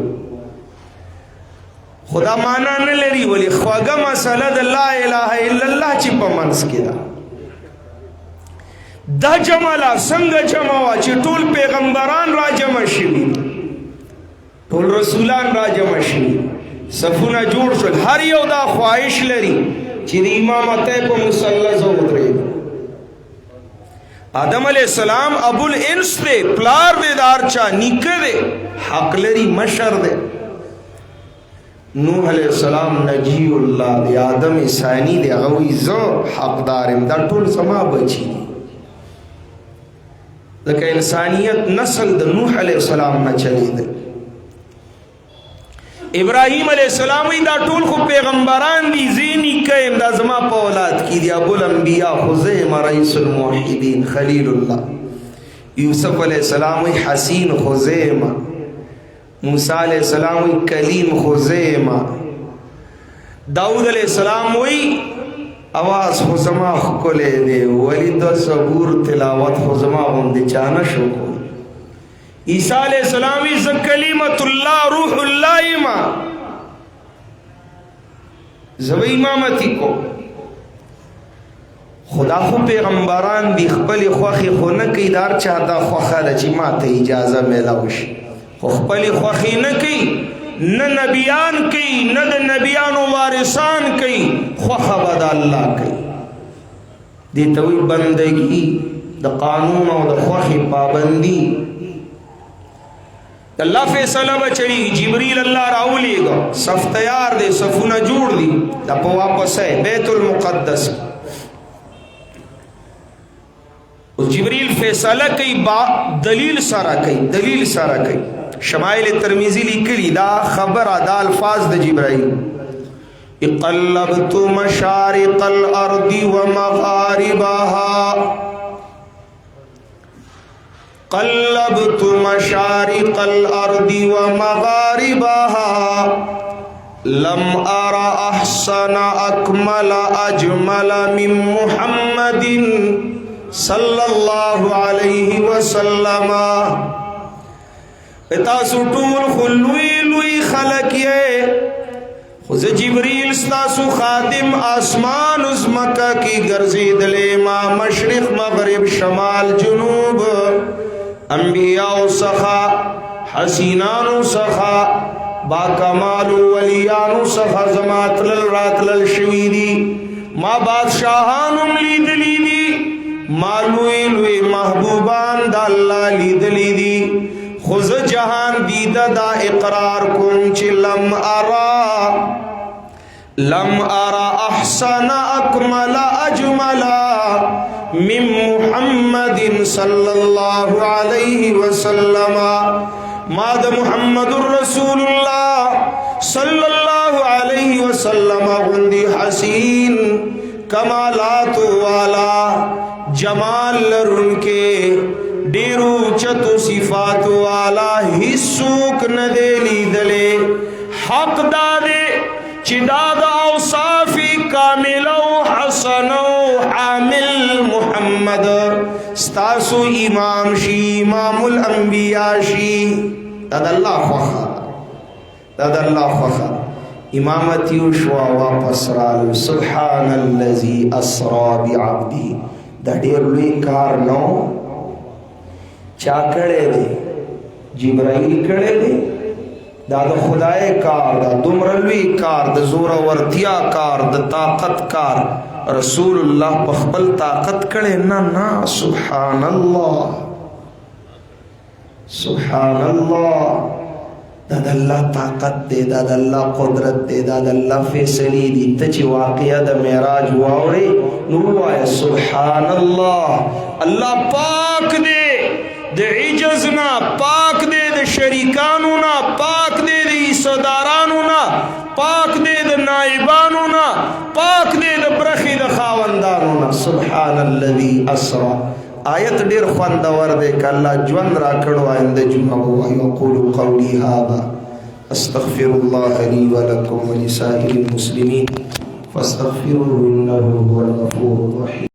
خدا مانا نلری ولی خواگا مسئلہ دا لا الہ الا اللہ چی پا منس کی دا. دا جمعلا سنگ جمعوا چی طول پیغمبران را جمع شوی طول رسولان را جمع شوی. صفونا جوڑ شد ہر یو دا خواہش لری چی دی امامتے پا مسلح ادرے. آدم علیہ السلام ابو الانس دے پلار دے دارچا نیکہ دے حق لری مشر دے. نوح علیہ السلام نجی اللہ دے آدم ثانی دے غوی زو حق دارم دا طول سما بچی دی. لکہ انسانیت نسل دا نوح علیہ السلام نہ چلی دے. ابراہیم علیہ السلام دا طول خو پیغمبران دی زینی کئیم دا زما پا اولاد کی دی. ابو الانبیاء خزیم رئیس الموحدین خلیل اللہ. یوسف علیہ السلام حسین خزیم. موسیٰ علیہ السلام کلیم خزیم. داود علیہ السلام آواز خزما خکلے دے ولی دا صبور تلاوت خزما ہوندے چانا شکو. عیسیٰ علیہ السلام کلمت اللہ روح اللہ ما زو امامتی کو خدا خو پیغمبران دی خپل خوخی خو نکی دار چاہتا خوخا دا چی ما تا اجازہ میلاوش خپل خوخی نکی نہ نبیان کی نہ نبیان و وارثان کی خوخا بدا اللہ کی. دی توی بندگی دا قانون و دا خوخی پابندی اللہ فیصلہ بچڑی. جبریل اللہ راولی گا صف تیار دے صفونہ جوڑ دی دا پا واپس ہے بیت المقدس. جبریل فیصلہ کئی دلیل سارا کئی شمائل ترمیزی لکلی دا خبر دا الفاظ دا جبرائیل. اقلبت مشارق الارض و مغاربها क़ल्लब्तु मशारिक़ल अर्दि व मग़ारिबहा लम अरा अहसना अकमल अजमल मिन मुहम्मदिन सल्लल्लाहु अलैहि वसल्लम। तासु टूल खुलुई लुई खलक ये खुद जिब्रील स्तासु खादिम आसमान उस मक्का की गर्जी दले मा मशरिक मगरिब शमाल जुनूब अंबिया सखा हसीनानु सखा बाकमालु वलियानु सखा जमातल रातल शवीदी मा बादशाहानुम लीदलीदी मालुई लुई महबूबान दाल्ला लीदलीदी खुज जहान दीदा दा इकरार कुम च लम अरा अहसना अकमला अजमला मिन मुहम्मदिन सल्लल्लाहु अलैहि वसल्लम। माद मुहम्मदुर रसूलुल्लाह सल्लल्लाहु अलैहि वसल्लम गुंदी हसीन कमालात वाला जमाल लरुनके डेरू चतु सिफात वाला हिस्सूक न देली दले हक दादे चिदाद औसाफी कामिलो हसनो हामिल मुहम्मद स्तासु इमाम शी इमामुल अंबिया शी दादल्ला ख्वाखा इमामती उशवा वापस राल सुब्हानल्लज़ी अस्रा बिअब्दी दा ढेर लुई कार नो चा कड़े दे जिब्राइल कड़े दे दादा खुदाए कार दा दुमरलवी कार द जोरा वर्तिया कार द ताकत कार रसूलुल्लाह बखबल ताकत कड़े ना ना सुब्हानल्लाह दादा अल्लाह ताकत दे दादा अल्लाह कुदरत दे दादा अल्लाह फैसली दी तची वाक़िया द मेराज वावरे नुवाया सुब्हानल्लाह अल्लाह पाक दे दे इजज ना पाक दे दे शरीकानू ना पाक दे दे ईसादारानू ना पाक दे दे नाइबानू ना पाक दे दे ब्रखी दे खावंदानू ना सुब्हानल्लज़ी अस्रा। आयत डेर ख्वांदावर दे कल्ला ज्वंद राकड़ो आइंदे जुमा हुआ यक़ूलु क़ौली हाज़ा अस्तग़फिरुल्लाह ली व लकुम व लिसाइरिल मुस्लिमीन फस्तग़फिरूहु इन्नहु हुवल गफ़ूरुर रहीम।